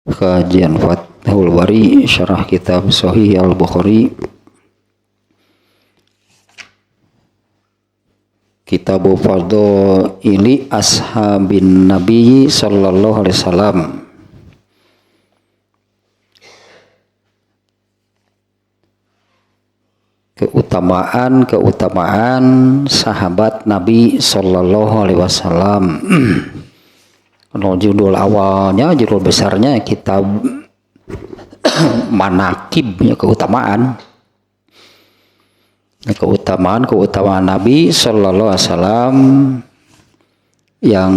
Kajian Fathul Bari Syarah Kitab Sahih Al-Bukhari, Kitab Fadhaili Ashabin Nabi Sallallahu Alaihi Wasallam. Keutamaan sahabat Nabi Sallallahu Alaihi Wasallam. Kalau judul awalnya, judul besarnya kitab manakib, ya, keutamaan Nabi Sallallahu Alaihi Wasallam, yang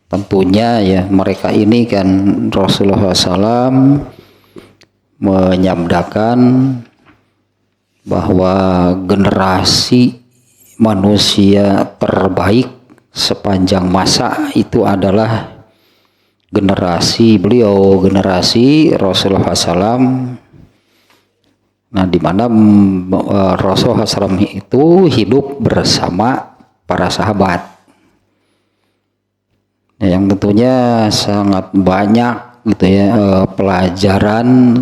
tentunya ya mereka ini kan Rasulullah SAW menyabdakan bahwa generasi manusia terbaik sepanjang masa itu adalah generasi beliau, generasi Rasulullah SAW. Nah, di mana Rasulullah SAW itu hidup bersama para sahabat, yang tentunya sangat banyak gitu ya pelajaran,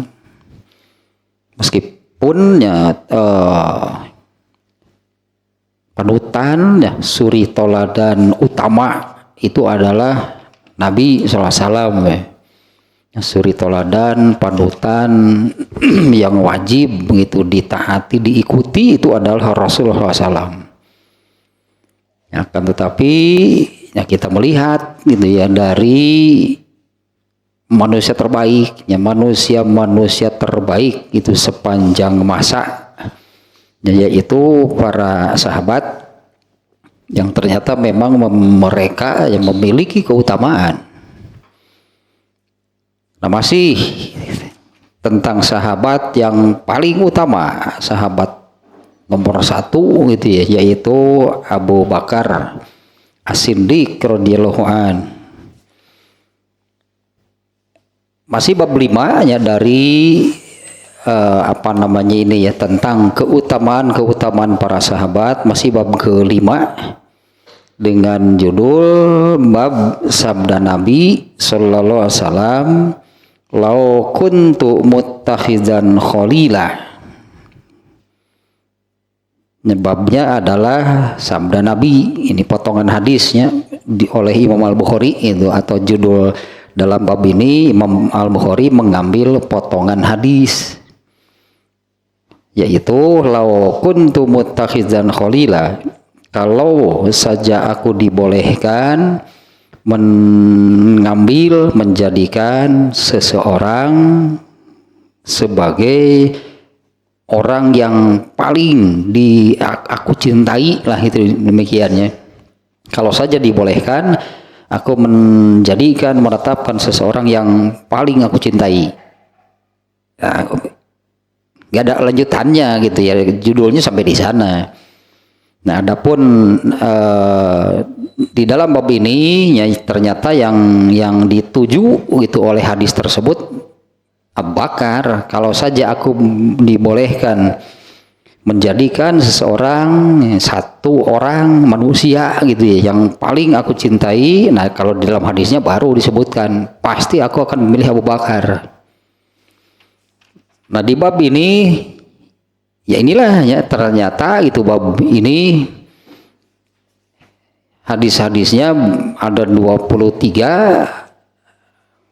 meskipun ya panutan ya suri toladan utama itu adalah Nabi SAW, ya. Suri toladan panutan yang wajib begitu ditaati, diikuti itu adalah Rasulullah SAW. Ya, kan, tetapi ya kita melihat gitu ya dari manusia terbaik, ya manusia terbaik itu sepanjang masa, yaitu para sahabat yang ternyata memang mereka yang memiliki keutamaan. Nah, masih tentang sahabat yang paling utama, sahabat nomor 1 gitu ya, yaitu Abu Bakar As-Siddiq radhiyallahu an. Masih bab 5 ya dari tentang keutamaan para sahabat, masih bab ke-5 dengan judul bab sabda Nabi Sallallahu Alaihi Wasallam, lau kuntu muttakhizan khalila. Babnya adalah sabda Nabi, ini potongan hadisnya oleh Imam Al-Bukhari itu, atau judul dalam bab ini Imam Al-Bukhari mengambil potongan hadis, yaitu lau kuntu muttakhizan khalila, kalau saja aku dibolehkan menjadikan seseorang sebagai orang yang paling aku cintai lah, itu demikiannya. Kalau saja dibolehkan aku menetapkan seseorang yang paling aku cintai. Nah, gak ada lanjutannya gitu ya, judulnya sampai di sana. Nah, adapun di dalam bab ini ya, ternyata yang dituju gitu oleh hadis tersebut Abu Bakar, kalau saja aku dibolehkan menjadikan satu orang manusia gitu ya yang paling aku cintai. Nah, kalau di dalam hadisnya baru disebutkan pasti aku akan memilih Abu Bakar. Nah, di bab ini ya inilah ya, ternyata itu bab ini hadis-hadisnya ada 23.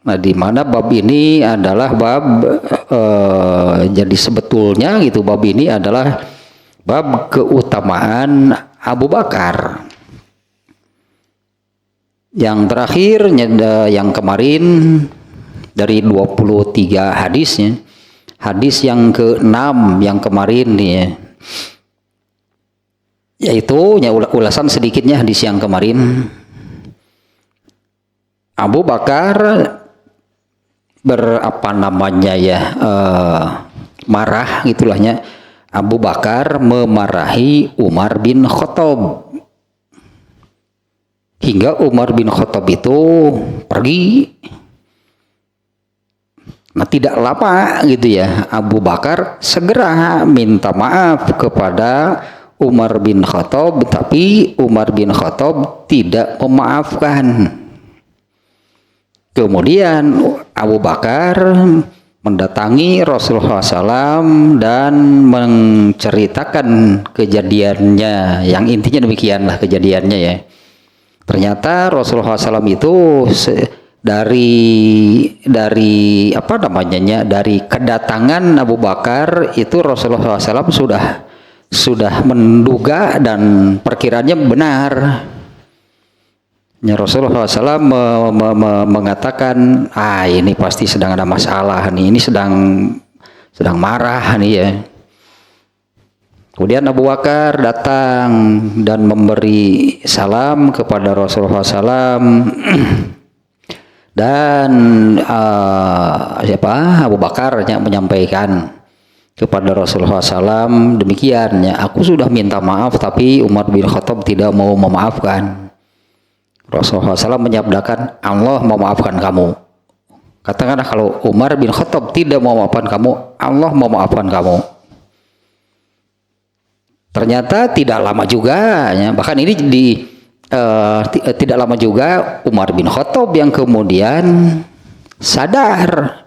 Nah, di mana bab ini adalah bab jadi sebetulnya gitu bab ini adalah bab keutamaan Abu Bakar. Yang terakhir yang kemarin dari 23 hadisnya, hadis yang ke-6 yang kemarin nih ya, yaitu ulasan sedikitnya hadis yang kemarin. Abu Bakar marah gitulahnya. Abu Bakar memarahi Umar bin Khattab hingga Umar bin Khattab itu pergi. Nah, tidak lama gitu ya, Abu Bakar segera minta maaf kepada Umar bin Khattab, tapi Umar bin Khattab tidak memaafkan. Kemudian Abu Bakar mendatangi Rasulullah SAW dan menceritakan kejadiannya, yang intinya demikianlah kejadiannya ya. Ternyata Rasulullah SAW itu dari apa namanya, dari kedatangan Abu Bakar itu Rasulullah SAW sudah menduga dan perkiraannya benar. Ya, Rasulullah SAW mengatakan, ini pasti sedang ada masalah nih, ini sedang marah nih ya. Kemudian Abu Bakar datang dan memberi salam kepada Rasulullah SAW dan Abu Bakar menyampaikan kepada Rasulullah SAW demikian, ya, aku sudah minta maaf tapi Umar bin Khattab tidak mau memaafkan. Rasulullah SAW menyabdakan, Allah mau maafkan kamu. Katakanlah kalau Umar bin Khattab tidak mau maafkan kamu, Allah mau maafkan kamu. Ternyata tidak lama juga, ya, bahkan ini tidak lama juga Umar bin Khattab yang kemudian sadar.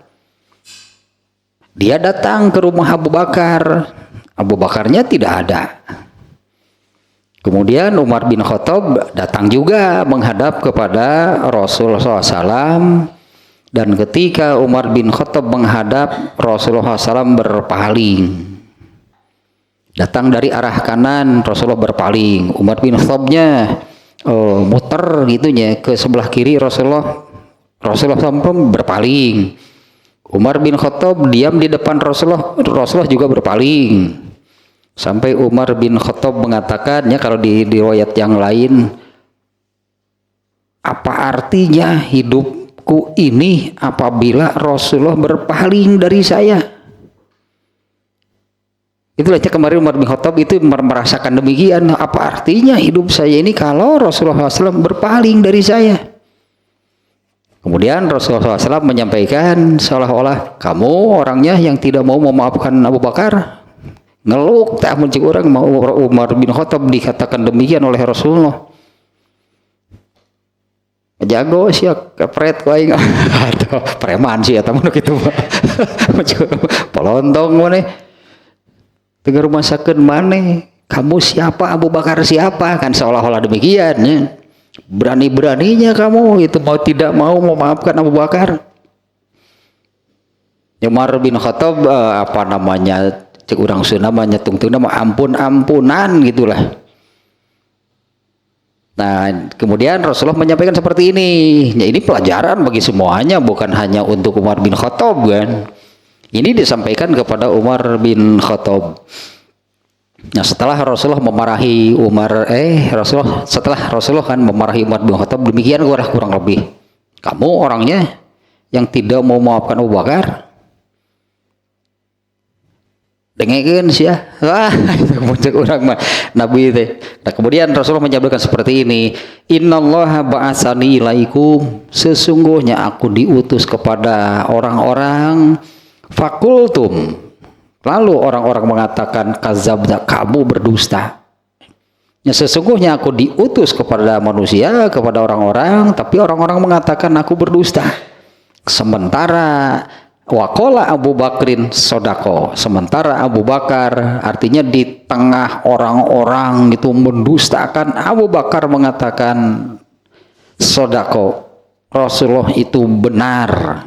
Dia datang ke rumah Abu Bakar. Abu Bakarnya tidak ada. Kemudian Umar bin Khattab datang juga menghadap kepada Rasulullah SAW, dan ketika Umar bin Khattab menghadap, Rasulullah SAW berpaling. Datang dari arah kanan, Rasulullah berpaling. Umar bin Khattabnya muter gitunya ke sebelah kiri, Rasulullah SAW berpaling. Umar bin Khattab diam di depan Rasulullah juga berpaling. Sampai Umar bin Khattab mengatakannya, kalau di riwayat yang lain, apa artinya hidupku ini apabila Rasulullah berpaling dari saya? Itulah kemarin Umar bin Khattab itu merasakan demikian. Apa artinya hidup saya ini kalau Rasulullah SAW berpaling dari saya? Kemudian Rasulullah SAW menyampaikan seolah-olah kamu orangnya yang tidak mau memaafkan Abu Bakar. Ngeluk tak mencik orang mau Umar bin Khattab dikatakan demikian oleh Rasulullah. Jago sih kepret kau ingat atau preman sih atau mana gitu. Pelontong mana? Tegar rumah sakit mana? Kamu siapa? Abu Bakar siapa? Kan seolah-olah demikian ya. Berani-beraninya kamu itu tidak mau memaafkan Abu Bakar. Umar bin Khattab apa namanya? Cek orang Sunda namanya tungtung nama ampun-ampunan gitulah. Nah, kemudian Rasulullah menyampaikan seperti ini. Ya, ini pelajaran bagi semuanya, bukan hanya untuk Umar bin Khattab kan. Ini disampaikan kepada Umar bin Khattab. Nah, setelah Rasulullah memarahi setelah Rasulullah kan memarahi Umar bin Khattab demikian kurang lebih. Kamu orangnya yang tidak mau memaafkan Abu Bakar. Dengekeun sia. Wah, itu muncul orang mah Nabi teh. Nah, kemudian Rasulullah menyabdakan seperti ini, "Innallaha ba'atsani ilaikum." Sesungguhnya aku diutus kepada orang-orang, fakultum. Lalu orang-orang mengatakan, "Kadzabta, kamu berdusta." Ya, sesungguhnya aku diutus kepada manusia, kepada orang-orang, tapi orang-orang mengatakan aku berdusta. Sementara Waqala Abu Bakrin sodako. Sementara Abu Bakar artinya di tengah orang-orang itu mendustakan, Abu Bakar mengatakan sodako. Rasulullah itu benar.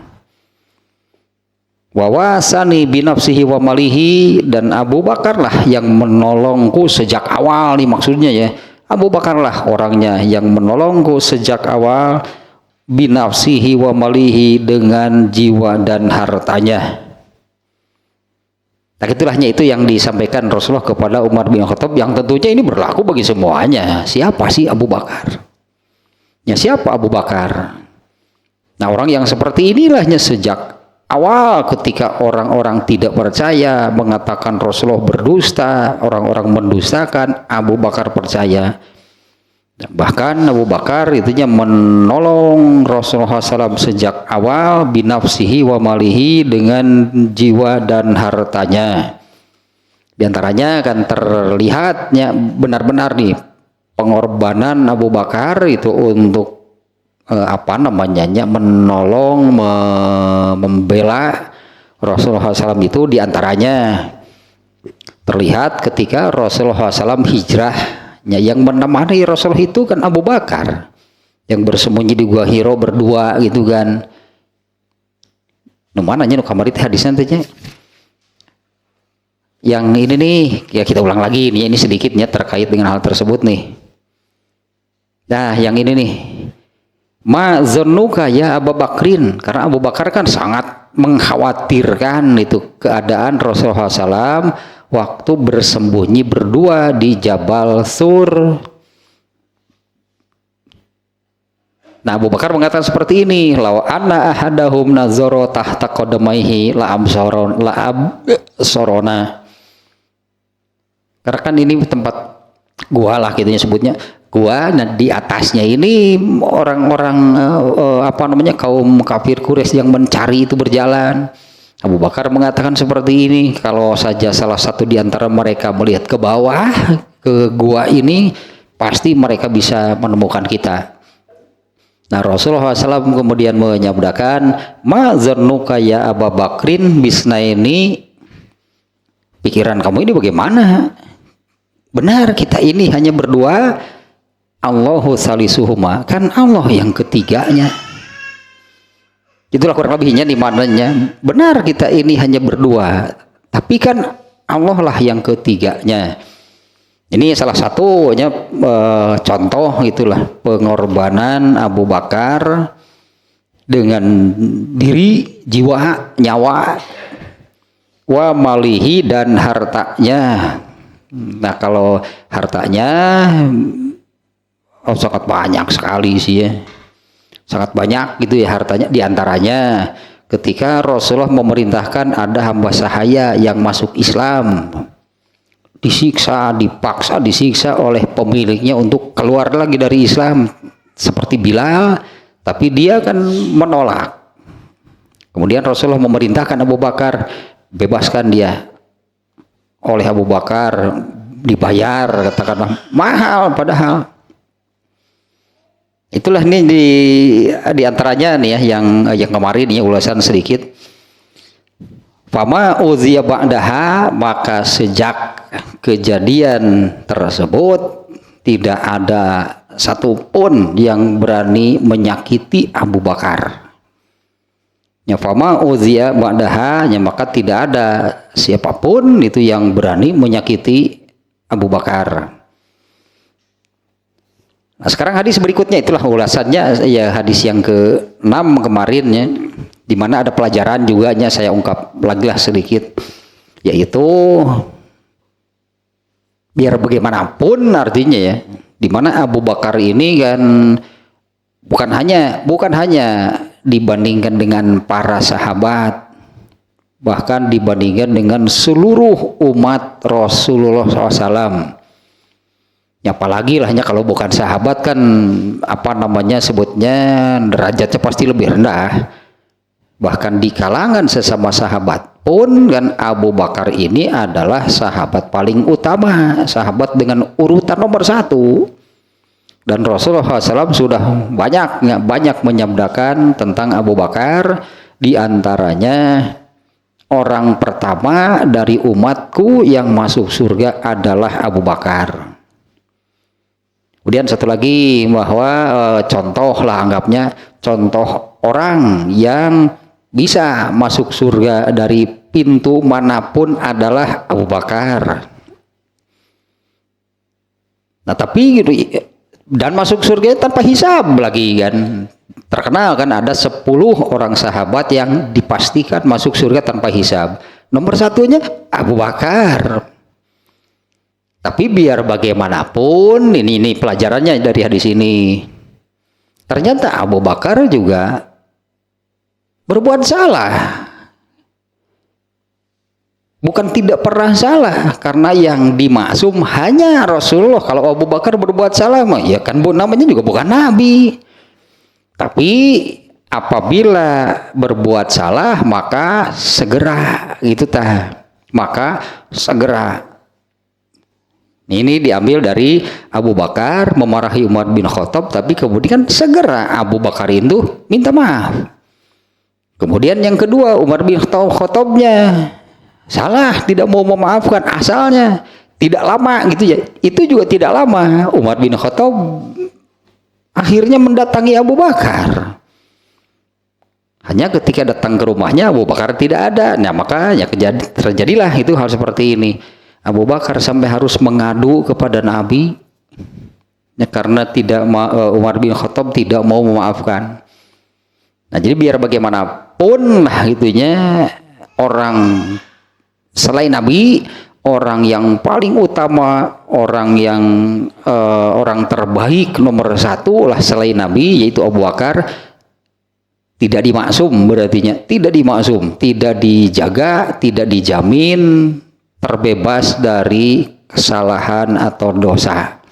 Wawasani binafsihi wa malihi, dan Abu Bakarlah yang menolongku sejak awal nih maksudnya ya. Abu Bakarlah orangnya yang menolongku sejak awal, binafsihi wa malihi, dengan jiwa dan hartanya. Nah, itulahnya itu yang disampaikan Rasulullah kepada Umar bin Khattab, yang tentunya ini berlaku bagi semuanya. Siapa sih Abu Bakar? Ya, siapa Abu Bakar? Nah, orang yang seperti inilahnya sejak awal ketika orang-orang tidak percaya mengatakan Rasulullah berdusta, orang-orang mendustakan, Abu Bakar percaya. Bahkan Abu Bakar itunya menolong Rasulullah SAW sejak awal, binafsihi wa malihi, dengan jiwa dan hartanya. Di antaranya kan terlihatnya benar-benar nih pengorbanan Abu Bakar itu untuk menolong, membela Rasulullah SAW. Itu diantaranya terlihat ketika Rasulullah SAW hijrahnya, yang menemani Rasulullah itu kan Abu Bakar yang bersembunyi di Gua Hiro berdua gitu kan. Mananya nu kamari teh hadisnya teh. Yang ini nih ya kita ulang lagi nih, ini sedikitnya terkait dengan hal tersebut nih. Nah, yang ini nih. Ma zannuka ya Abu Bakrin, karena Abu Bakar kan sangat mengkhawatirkan itu keadaan Rasulullah SAW waktu bersembunyi berdua di Jabal Sur. Nah, Abu Bakar mengatakan seperti ini, law anna ahadahum nazara tahta qadamaihi la absorona. Karena kan ini tempat gua lah gitu sebutnya. Gua, nah di atasnya ini orang-orang kaum kafir Quraisy yang mencari itu berjalan. Abu Bakar mengatakan seperti ini, kalau saja salah satu di antara mereka melihat ke bawah ke gua ini, pasti mereka bisa menemukan kita. Nah, Rasulullah SAW kemudian menyabdakan, ma zannuka ya Abu Bakrin bisnaini, pikiran kamu ini bagaimana? Benar, kita ini hanya berdua. Allahu salisuhuma, kan Allah yang ketiganya. Itulah kurang lebihnya di mananya. Benar, kita ini hanya berdua, tapi kan Allah lah yang ketiganya. Ini salah satunya contoh itulah pengorbanan Abu Bakar dengan diri, jiwa, nyawa, wa malihi, dan hartanya. Nah, kalau hartanya sangat banyak sekali sih ya, sangat banyak gitu ya hartanya. Diantaranya ketika Rasulullah memerintahkan ada hamba sahaya yang masuk Islam, dipaksa disiksa oleh pemiliknya untuk keluar lagi dari Islam, seperti Bilal, tapi dia kan menolak. Kemudian Rasulullah memerintahkan Abu Bakar, bebaskan dia. Oleh Abu Bakar dibayar, katakanlah mahal, padahal itulah ini di antaranya nih ya yang kemarin ya ulasan sedikit. Fama uziya ba'daha, maka sejak kejadian tersebut tidak ada satupun yang berani menyakiti Abu Bakar. Ya, fama uziya ba'daha, ya, maka tidak ada siapapun itu yang berani menyakiti Abu Bakar. Nah, sekarang hadis berikutnya, itulah ulasannya ya, hadis yang ke-6 kemarin ya, di mana ada pelajaran juga nya, saya ungkap lagi lah sedikit, yaitu biar bagaimanapun artinya ya, di mana Abu Bakar ini kan bukan hanya dibandingkan dengan para sahabat, bahkan dibandingkan dengan seluruh umat Rasulullah SAW. Ya, apalagi lah hanya kalau bukan sahabat kan sebutnya derajatnya pasti lebih rendah. Bahkan di kalangan sesama sahabat pun kan Abu Bakar ini adalah sahabat paling utama, sahabat dengan urutan nomor 1. Dan Rasulullah SAW sudah banyak menyabdakan tentang Abu Bakar, di antaranya orang pertama dari umatku yang masuk surga adalah Abu Bakar. Kemudian satu lagi bahwa contoh lah, anggapnya contoh orang yang bisa masuk surga dari pintu manapun adalah Abu Bakar. Nah, tapi gitu, dan masuk surga tanpa hisab lagi kan. Terkenal kan ada 10 orang sahabat yang dipastikan masuk surga tanpa hisab. Nomor 1-nya Abu Bakar. Tapi biar bagaimanapun, ini pelajarannya dari hadis ini. Ternyata Abu Bakar juga berbuat salah. Bukan tidak pernah salah, karena yang dimaksum hanya Rasulullah. Kalau Abu Bakar berbuat salah, ya kan namanya juga bukan Nabi. Tapi apabila berbuat salah, maka segera gitu maka segera. Ini diambil dari Abu Bakar memarahi Umar bin Khattab, tapi kemudian segera Abu Bakar itu minta maaf. Kemudian yang kedua, Umar bin Khattabnya salah, tidak mau memaafkan asalnya. Tidak lama gitu ya. Itu juga tidak lama. Umar bin Khattab akhirnya mendatangi Abu Bakar. Hanya ketika datang ke rumahnya Abu Bakar tidak ada. Nah, makanya terjadilah itu hal seperti ini. Abu Bakar sampai harus mengadu kepada Nabi ya, karena Umar bin Khattab tidak mau memaafkan. Nah, jadi biar bagaimanapun lah gitunya, orang selain Nabi, orang yang paling utama, orang terbaik nomor satu lah selain Nabi, yaitu Abu Bakar, tidak dimaksum, berarti tidak dimaksum, tidak dijaga, tidak dijamin terbebas dari kesalahan atau dosa.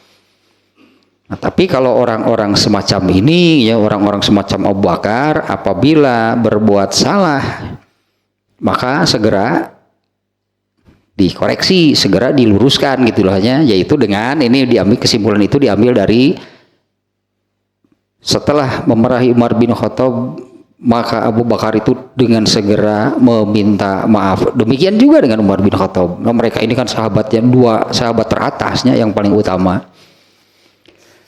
Nah, tapi kalau orang-orang semacam ini, ya orang-orang semacam Abu Bakar, apabila berbuat salah, maka segera dikoreksi, segera diluruskan gitulah, yaitu dengan ini diambil kesimpulan itu diambil dari setelah memarahi Umar bin Khattab, maka Abu Bakar itu dengan segera meminta maaf. Demikian juga dengan Umar bin Khattab. Nah, mereka ini kan sahabatnya, dua sahabat teratasnya yang paling utama.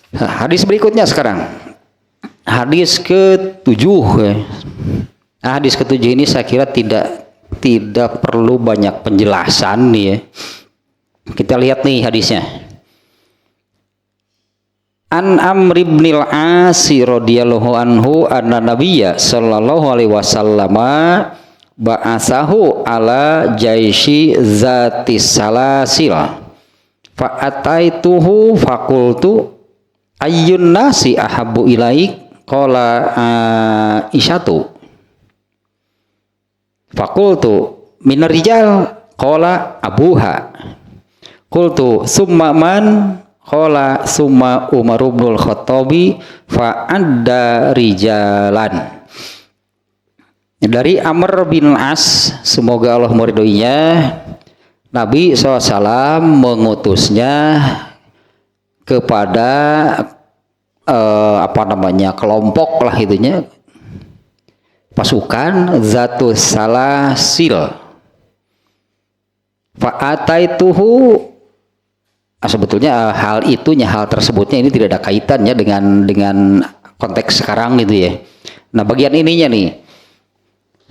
Nah, hadis berikutnya sekarang. Hadis ke-7. Nah, hadis ke-7 ini saya kira tidak perlu banyak penjelasan nih ya. Kita lihat nih hadisnya. An Amr ibn al-As radhiyallahu anhu anna nabiyya sallallahu alaihi wasallam ba'atsahu ala jaisi zatis salasil fa ataituhu faqultu ayyun nasi ahabbu ilaik qala isyatu faqultu minar rijal qala abuha qultu summa man qala summa Umar bin Khattabi fa adda rijalan. Dari Amr bin As, semoga Allah meridhoinya, Nabi SAW mengutusnya kepada kelompok lah itunya, pasukan Zatus Salasil. Fa ataituhu, sebetulnya hal tersebutnya ini tidak ada kaitannya dengan konteks sekarang gitu ya. Nah, bagian ininya nih.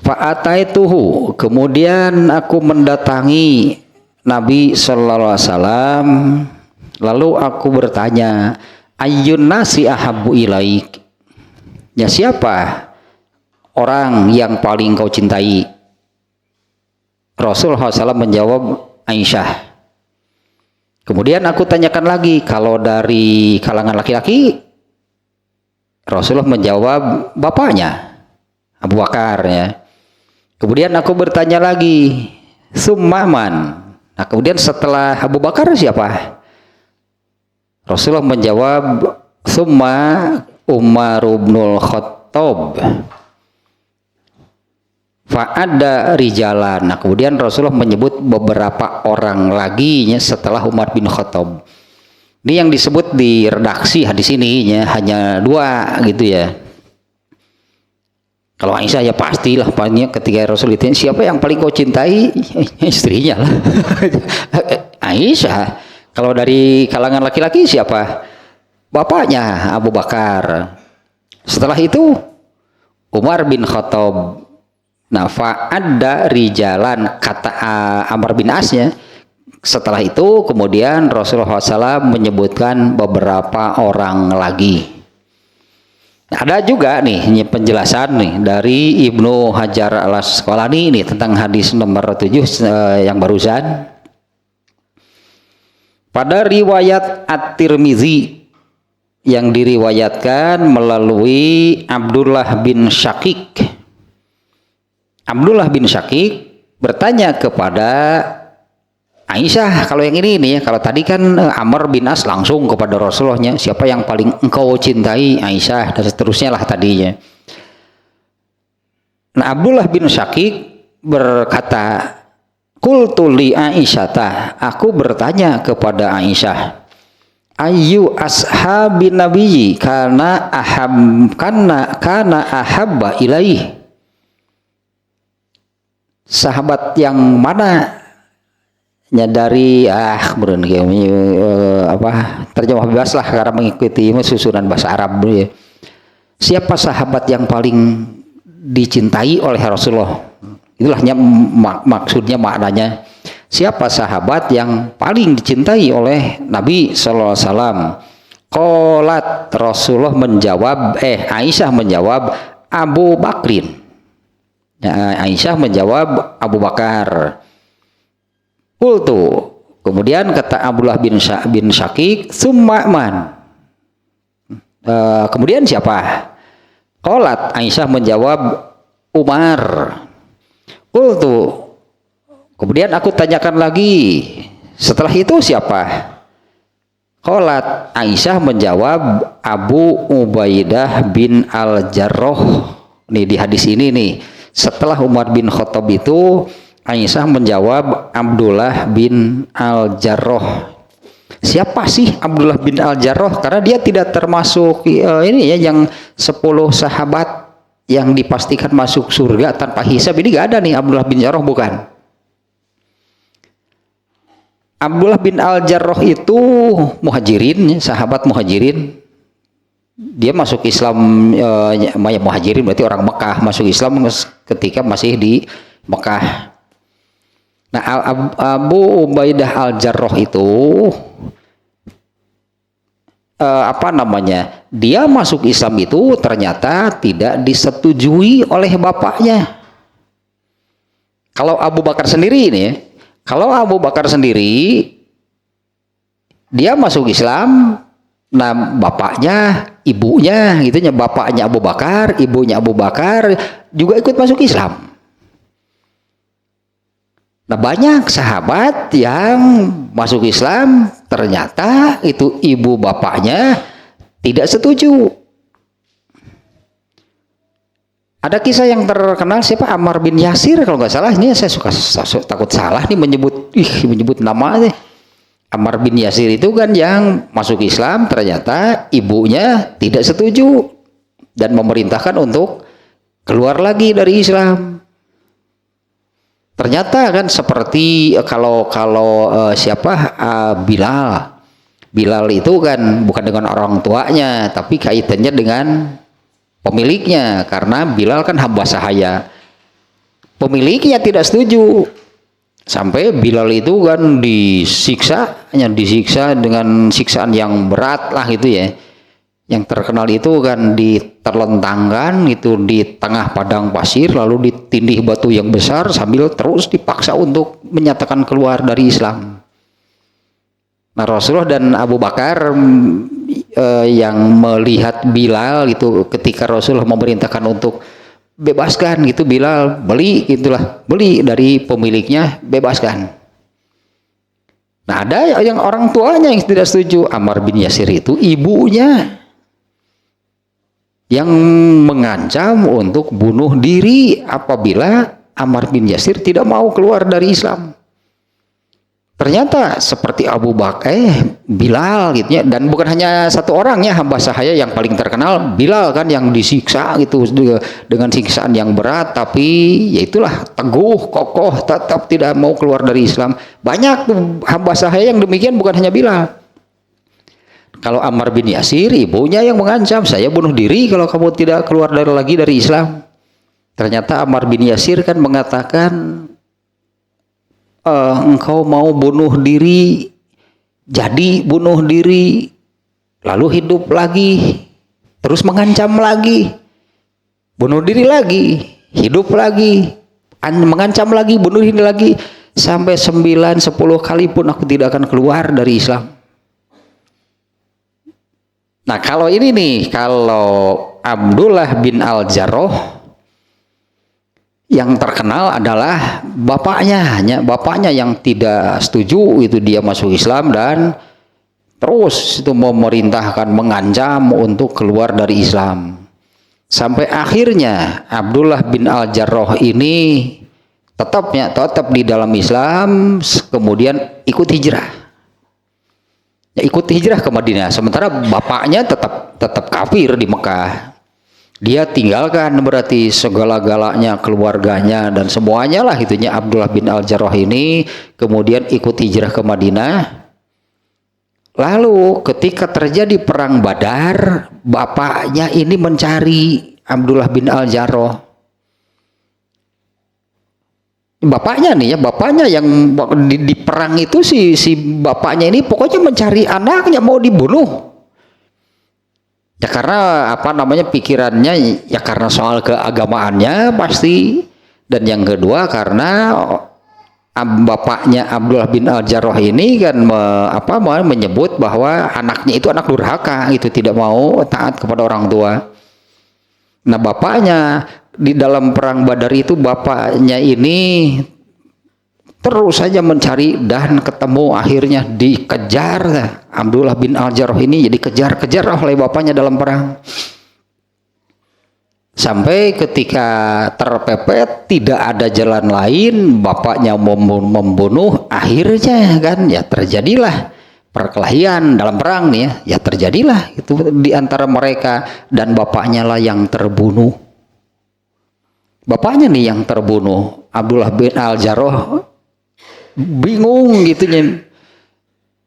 Fa'ataituhu, kemudian aku mendatangi Nabi sallallahu alaihi wasallam, lalu aku bertanya, ayyun nasi ahabbu ilaik? Ya, siapa orang yang paling kau cintai? Rasulullah SAW menjawab, Aisyah. Kemudian aku tanyakan lagi, kalau dari kalangan laki-laki, Rasulullah menjawab bapaknya, Abu Bakar ya. Kemudian aku bertanya lagi, summaman. Nah, kemudian setelah Abu Bakar siapa? Rasulullah menjawab, summa Umar bin Khattab. Fa'ada rijalan. Nah, kemudian Rasulullah menyebut beberapa orang lagi ya, setelah Umar bin Khattab. Ini yang disebut di redaksi hadis ini ya, hanya 2 gitu ya. Kalau Aisyah ya pastilah, ketika Rasul ditanya siapa yang paling kau cintai, istrinya lah. Aisyah. Kalau dari kalangan laki-laki siapa? Bapaknya Abu Bakar. Setelah itu Umar bin Khattab. Nah, fa'adda rijalan, kata Amr bin Asnya. Setelah itu kemudian Rasulullah SAW menyebutkan beberapa orang lagi. Ada juga nih penjelasan nih dari Ibnu Hajar al-Asqalani ini tentang hadis nomor 7 yang barusan. Pada riwayat At-Tirmizi yang diriwayatkan melalui Abdullah bin Syakik. Abdullah bin Syakik bertanya kepada Aisyah, kalau yang ini nih, kalau tadi kan Amr bin As langsung kepada Rasulullahnya, siapa yang paling engkau cintai? Aisyah, dan seterusnya lah tadinya. Nah, Abdullah bin Syakik berkata Qultu li Aisyata, aku bertanya kepada Aisyah, ayu ashabin nabiyyi kana ahabba ilaih, sahabat yang mana dari beren terjemah bebas lah karena mengikuti susunan bahasa Arab ya. Siapa sahabat yang paling dicintai oleh Rasulullah? Itulah maksudnya, maknanya. Siapa sahabat yang paling dicintai oleh Nabi sallallahu alaihi wasallam? Qalat, Rasulullah menjawab, Aisyah menjawab, Abu Bakrin. Ya, Aisyah menjawab Abu Bakar. Qultu, kemudian kata Abdullah bin Syakik, summa man. Kemudian siapa? Qalat, Aisyah menjawab Umar. Qultu, kemudian aku tanyakan lagi, setelah itu siapa? Qalat, Aisyah menjawab Abu Ubaidah bin Al-Jarrah. Nih di hadis ini nih, setelah Umar bin Khattab itu Aisyah menjawab Abdullah bin Al-Jarrah. Siapa sih Abdullah bin Al-Jarrah? Karena dia tidak termasuk ini ya, yang 10 sahabat yang dipastikan masuk surga tanpa hisab. Ini gak ada nih Abdullah bin Jarrah, bukan. Abdullah bin Al-Jarrah itu muhajirin, sahabat muhajirin. Dia masuk Islam, muhajirin berarti orang Mekah, masuk Islam ketika masih di Mekah. Nah, Abu Ubaidah Al-Jarrah itu dia masuk Islam itu ternyata tidak disetujui oleh bapaknya. Kalau Abu Bakar sendiri ini, dia masuk Islam, nah bapaknya, ibunya gitu ya, bapaknya Abu Bakar, ibunya Abu Bakar juga ikut masuk Islam. Nah, banyak sahabat yang masuk Islam ternyata itu ibu bapaknya tidak setuju. Ada kisah yang terkenal, siapa? Ammar bin Yasir kalau nggak salah. Ini saya suka takut salah nih menyebut namanya. Ammar bin Yasir itu kan yang masuk Islam ternyata ibunya tidak setuju dan memerintahkan untuk keluar lagi dari Islam. Ternyata kan seperti kalau Bilal itu kan bukan dengan orang tuanya, tapi kaitannya dengan pemiliknya, karena Bilal kan hamba sahaya. Pemiliknya tidak setuju, sampai Bilal itu kan disiksa dengan siksaan yang berat lah gitu ya. Yang terkenal itu kan diterlentangkan itu di tengah padang pasir, lalu ditindih batu yang besar sambil terus dipaksa untuk menyatakan keluar dari Islam. Nah, Rasulullah dan Abu Bakar yang melihat Bilal itu ketika Rasulullah memerintahkan untuk bebaskan gitu Bilal, beli dari pemiliknya, bebaskan. Nah, ada yang orang tuanya yang tidak setuju. Ammar bin Yasir itu ibunya yang mengancam untuk bunuh diri apabila Ammar bin Yasir tidak mau keluar dari Islam. Ternyata seperti Abu Bakar, Bilal gitu ya, dan bukan hanya satu orang ya, hamba sahaya yang paling terkenal Bilal kan yang disiksa gitu dengan siksaan yang berat, tapi ya itulah teguh, kokoh, tetap tidak mau keluar dari Islam. Banyak tuh hamba sahaya yang demikian, bukan hanya Bilal. Kalau Ammar bin Yasir, ibunya yang mengancam, saya bunuh diri kalau kamu tidak keluar lagi dari Islam. Ternyata Ammar bin Yasir kan mengatakan, engkau mau bunuh diri, jadi bunuh diri, lalu hidup lagi, terus mengancam lagi, bunuh diri lagi, hidup lagi, mengancam lagi, bunuh diri lagi, sampai 9-10 kali pun aku tidak akan keluar dari Islam. Nah, kalau ini nih, kalau Abdullah bin Al-Jarrah yang terkenal adalah bapaknya yang tidak setuju itu dia masuk Islam dan terus itu memerintahkan, mengancam untuk keluar dari Islam. Sampai akhirnya Abdullah bin Al-Jarrah ini tetap di dalam Islam, kemudian ikut hijrah. Ya, ikut hijrah ke Madinah. Sementara bapaknya tetap kafir di Mekah. Dia tinggalkan berarti segala-galanya, keluarganya dan semuanya lah itunya Abdullah bin Al-Jarrah ini, kemudian ikut hijrah ke Madinah. Lalu ketika terjadi perang Badar, bapaknya ini mencari Abdullah bin Al-Jarrah. Bapaknya nih ya, bapaknya yang di perang itu si bapaknya ini pokoknya mencari anaknya mau dibunuh. Ya karena apa namanya pikirannya ya karena soal keagamaannya pasti, dan yang kedua karena bapaknya Abdullah bin Al-Jarrah ini kan menyebut bahwa anaknya itu anak durhaka, itu tidak mau taat kepada orang tua. Nah, bapaknya di dalam perang Badar itu bapaknya ini terus saja mencari dan ketemu, akhirnya dikejar. Abdullah bin Al-Jarrah ini jadi kejar-kejar oleh bapaknya dalam perang. Sampai ketika terpepet, tidak ada jalan lain, bapaknya membunuh, akhirnya kan ya terjadilah perkelahian dalam perang nih ya, terjadilah itu di antara mereka dan bapaknya lah yang terbunuh. Bapaknya nih yang terbunuh. Abdullah bin Al-Jarrah bingung gitu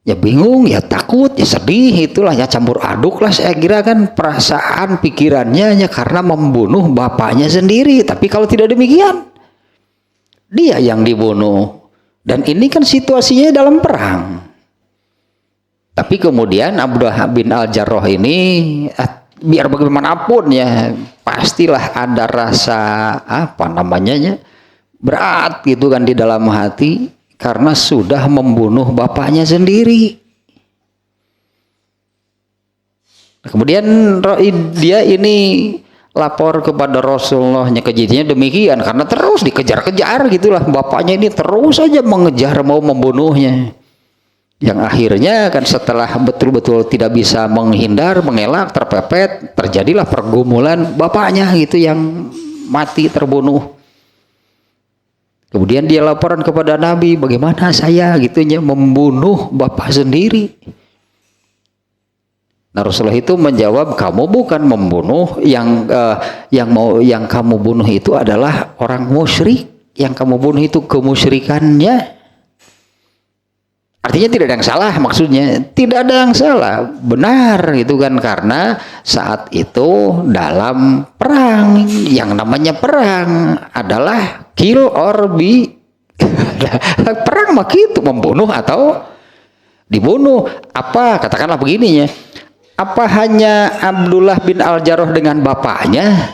ya, bingung ya, takut ya, sedih, itulah ya, campur aduk lah saya kira kan perasaan pikirannya ya, karena membunuh bapaknya sendiri. Tapi kalau tidak demikian, dia yang dibunuh, dan ini kan situasinya dalam perang. Tapi kemudian Abdullah bin Al-Jarrah ini biar bagaimanapun ya pastilah ada rasa apa namanya berat gitu kan di dalam hati, karena sudah membunuh bapaknya sendiri. Kemudian dia ini lapor kepada Rasulullahnya, kejadiannya demikian karena terus dikejar-kejar gitulah, bapaknya ini terus saja mengejar mau membunuhnya. Yang akhirnya kan setelah betul-betul tidak bisa menghindar, mengelak, terpepet, terjadilah pergumulan bapaknya gitu yang mati terbunuh. Kemudian dia laporan kepada Nabi, bagaimana saya gitunya membunuh bapak sendiri. Nah, Rasulullah itu menjawab, kamu bukan membunuh, yang kamu bunuh itu adalah orang musyrik, yang kamu bunuh itu kemusyrikannya. Artinya tidak ada yang salah, maksudnya tidak ada yang salah, benar gitu kan, karena saat itu dalam perang, yang namanya perang adalah kill or be. Perang mah gitu, membunuh atau dibunuh. Apa katakanlah begini ya, apa hanya Abdullah bin Al-Jarrah dengan bapaknya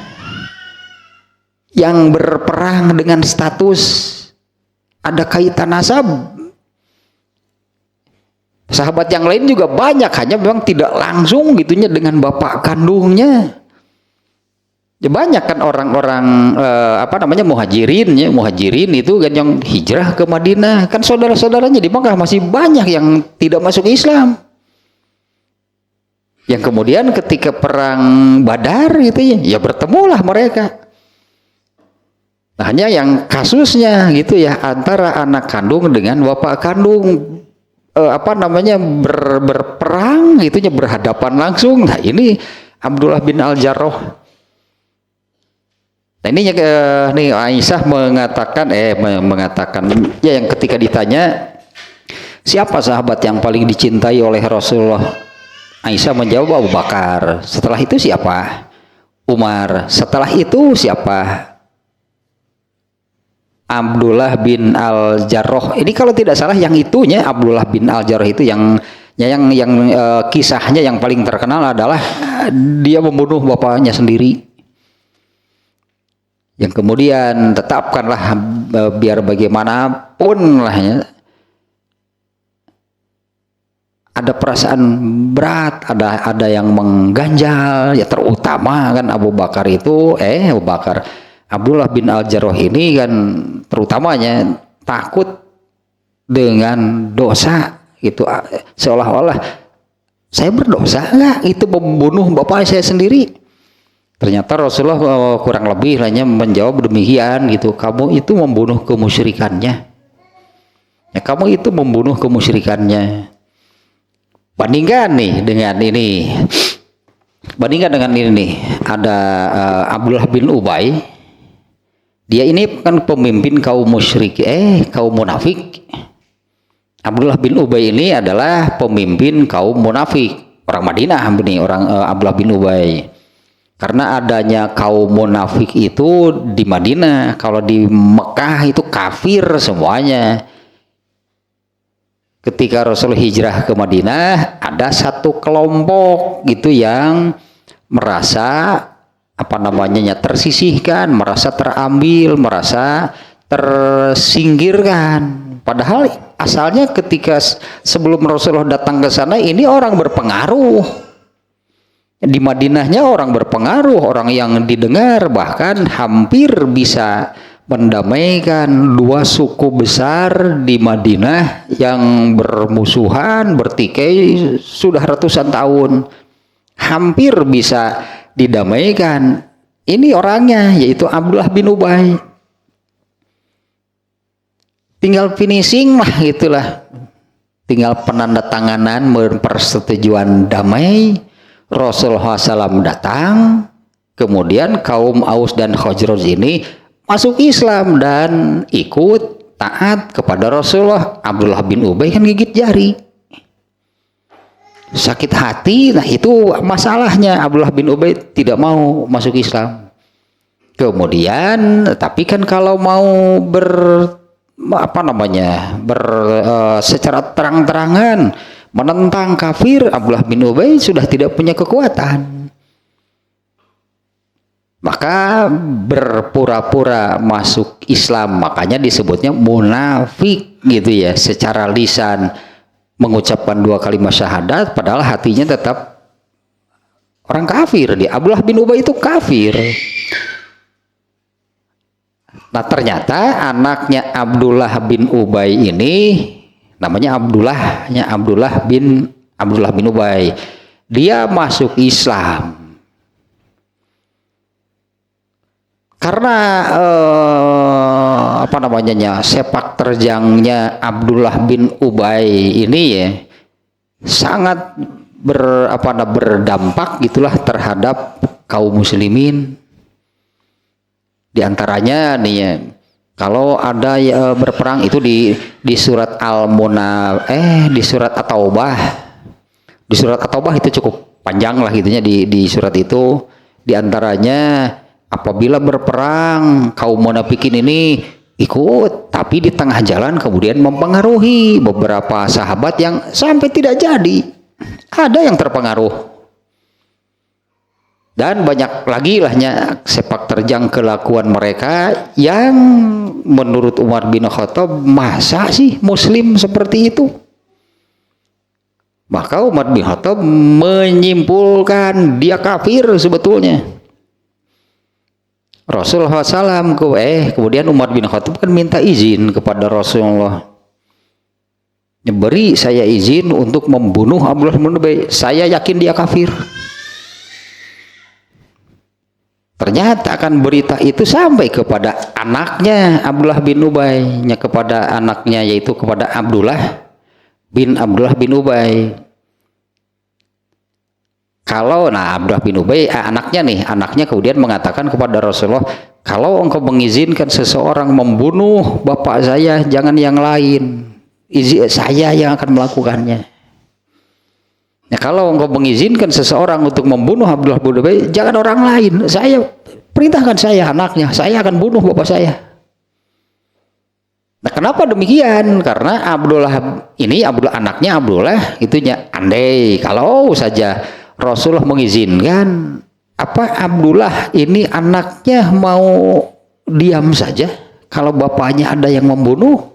yang berperang dengan status ada kaitan nasab? Sahabat yang lain juga banyak, hanya memang tidak langsung gitunya dengan bapak kandungnya. Ya banyak kan orang-orang muhajirin ya, muhajirin itu kan yang hijrah ke Madinah, kan saudara-saudaranya di Makkah masih banyak yang tidak masuk Islam. Yang kemudian ketika perang Badar gitu ya bertemulah mereka. Nah, hanya yang kasusnya gitu ya antara anak kandung dengan bapak kandung berperang gitunya, berhadapan langsung. Nah, ini Abdullah bin Al-Jarrah. Nah, ini nih Aisyah mengatakan ya, yang ketika ditanya siapa sahabat yang paling dicintai oleh Rasulullah, Aisyah menjawab Abu Bakar. Setelah itu siapa? Umar. Setelah itu siapa? Abdullah bin Al-Jarrah. Ini kalau tidak salah yang itunya Abdullah bin Al-Jarrah itu yang kisahnya yang paling terkenal adalah dia membunuh bapaknya sendiri. Yang kemudian tetapkanlah biar bagaimanapun lah ya, ada perasaan berat, ada yang mengganjal ya, terutama kan Abdullah bin Al-Jarrah ini kan terutamanya takut dengan dosa gitu, seolah-olah saya berdosa nggak itu membunuh bapak saya sendiri. Ternyata Rasulullah kurang lebih hanya menjawab demikian gitu. Kamu itu membunuh kemusyrikannya. Ya, kamu itu membunuh kemusyrikannya. Bandingkan nih dengan ini. Bandingkan dengan ini nih. Ada Abdullah bin Ubay. Dia ini kan pemimpin kaum musyrik, kaum munafik. Abdullah bin Ubay ini adalah pemimpin kaum munafik. Orang Madinah ini, orang Abdullah bin Ubay. Karena adanya kaum munafik itu di Madinah, kalau di Mekah itu kafir semuanya. Ketika Rasul hijrah ke Madinah, ada satu kelompok gitu yang merasa tersisihkan, merasa terambil, merasa tersingkirkan. Padahal asalnya ketika sebelum Rasulullah datang ke sana, ini orang berpengaruh. Di Madinahnya orang berpengaruh, orang yang didengar, bahkan hampir bisa mendamaikan dua suku besar di Madinah yang bermusuhan, bertikai sudah ratusan tahun. Hampir bisa didamaikan. Ini orangnya, yaitu Abdullah bin Ubay. Tinggal finishing lah gitulah. Tinggal penandatanganan persetujuan damai. Rasulullah SAW datang, kemudian kaum Aus dan Khazraj ini masuk Islam dan ikut taat kepada Rasulullah. Abdullah bin Ubay kan gigit jari, sakit hati. Nah itu masalahnya, Abdullah bin Ubay tidak mau masuk Islam. Kemudian tapi kan kalau mau secara terang-terangan menentang kafir, Abdullah bin Ubay sudah tidak punya kekuatan. Maka berpura-pura masuk Islam, makanya disebutnya munafik gitu ya. Secara lisan mengucapkan dua kalimat syahadat, padahal hatinya tetap orang kafir. Abdullah bin Ubay itu kafir. Nah ternyata anaknya Abdullah bin Ubay ini namanya Abdullah bin Ubay. Dia masuk Islam karena sepak terjangnya Abdullah bin Ubay ini ya sangat berdampak gitulah terhadap kaum muslimin. Di antaranya nih ya, kalau ada berperang itu di surat di surat At-Taubah. Di surat At-Taubah itu cukup panjang lah gitunya di surat itu. Di antaranya apabila berperang kaum munafikin ini ikut, tapi di tengah jalan kemudian mempengaruhi beberapa sahabat yang sampai tidak jadi. Ada yang terpengaruh. Dan banyak lagi lahnya sepak terjang kelakuan mereka yang menurut Umar bin Khattab, masa sih muslim seperti itu? Maka Umar bin Khattab menyimpulkan dia kafir sebetulnya. Rasulullah SAW kemudian Umar bin Khattab kan minta izin kepada Rasulullah. Beri saya izin untuk membunuh Abdullah bin Ubay. Saya yakin dia kafir. Ternyata kan berita itu sampai kepada anaknya Abdullah bin Ubay, kepada anaknya yaitu kepada Abdullah bin Ubay. Abdullah bin Ubay anaknya kemudian mengatakan kepada Rasulullah, kalau engkau mengizinkan seseorang membunuh bapak saya, jangan yang lain, saya yang akan melakukannya. Ya, kalau engkau mengizinkan seseorang untuk membunuh Abdullah bin Ubay, jangan orang lain. Saya perintahkan, saya anaknya, saya akan bunuh bapak saya. Nah, kenapa demikian? Karena anaknya Abdullah itunya andai kalau saja Rasulullah mengizinkan, Abdullah ini anaknya mau diam saja kalau bapaknya ada yang membunuh?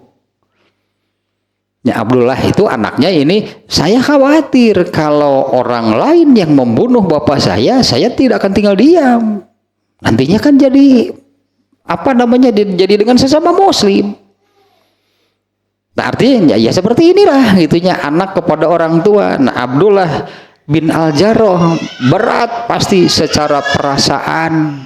Ya, Abdullah itu anaknya ini, saya khawatir kalau orang lain yang membunuh bapak saya tidak akan tinggal diam. Nantinya kan jadi jadi dengan sesama muslim. Nah, artinya ya seperti inilah gitunya anak kepada orang tua. Nah, Abdullah bin Al-Jarrah berat pasti secara perasaan,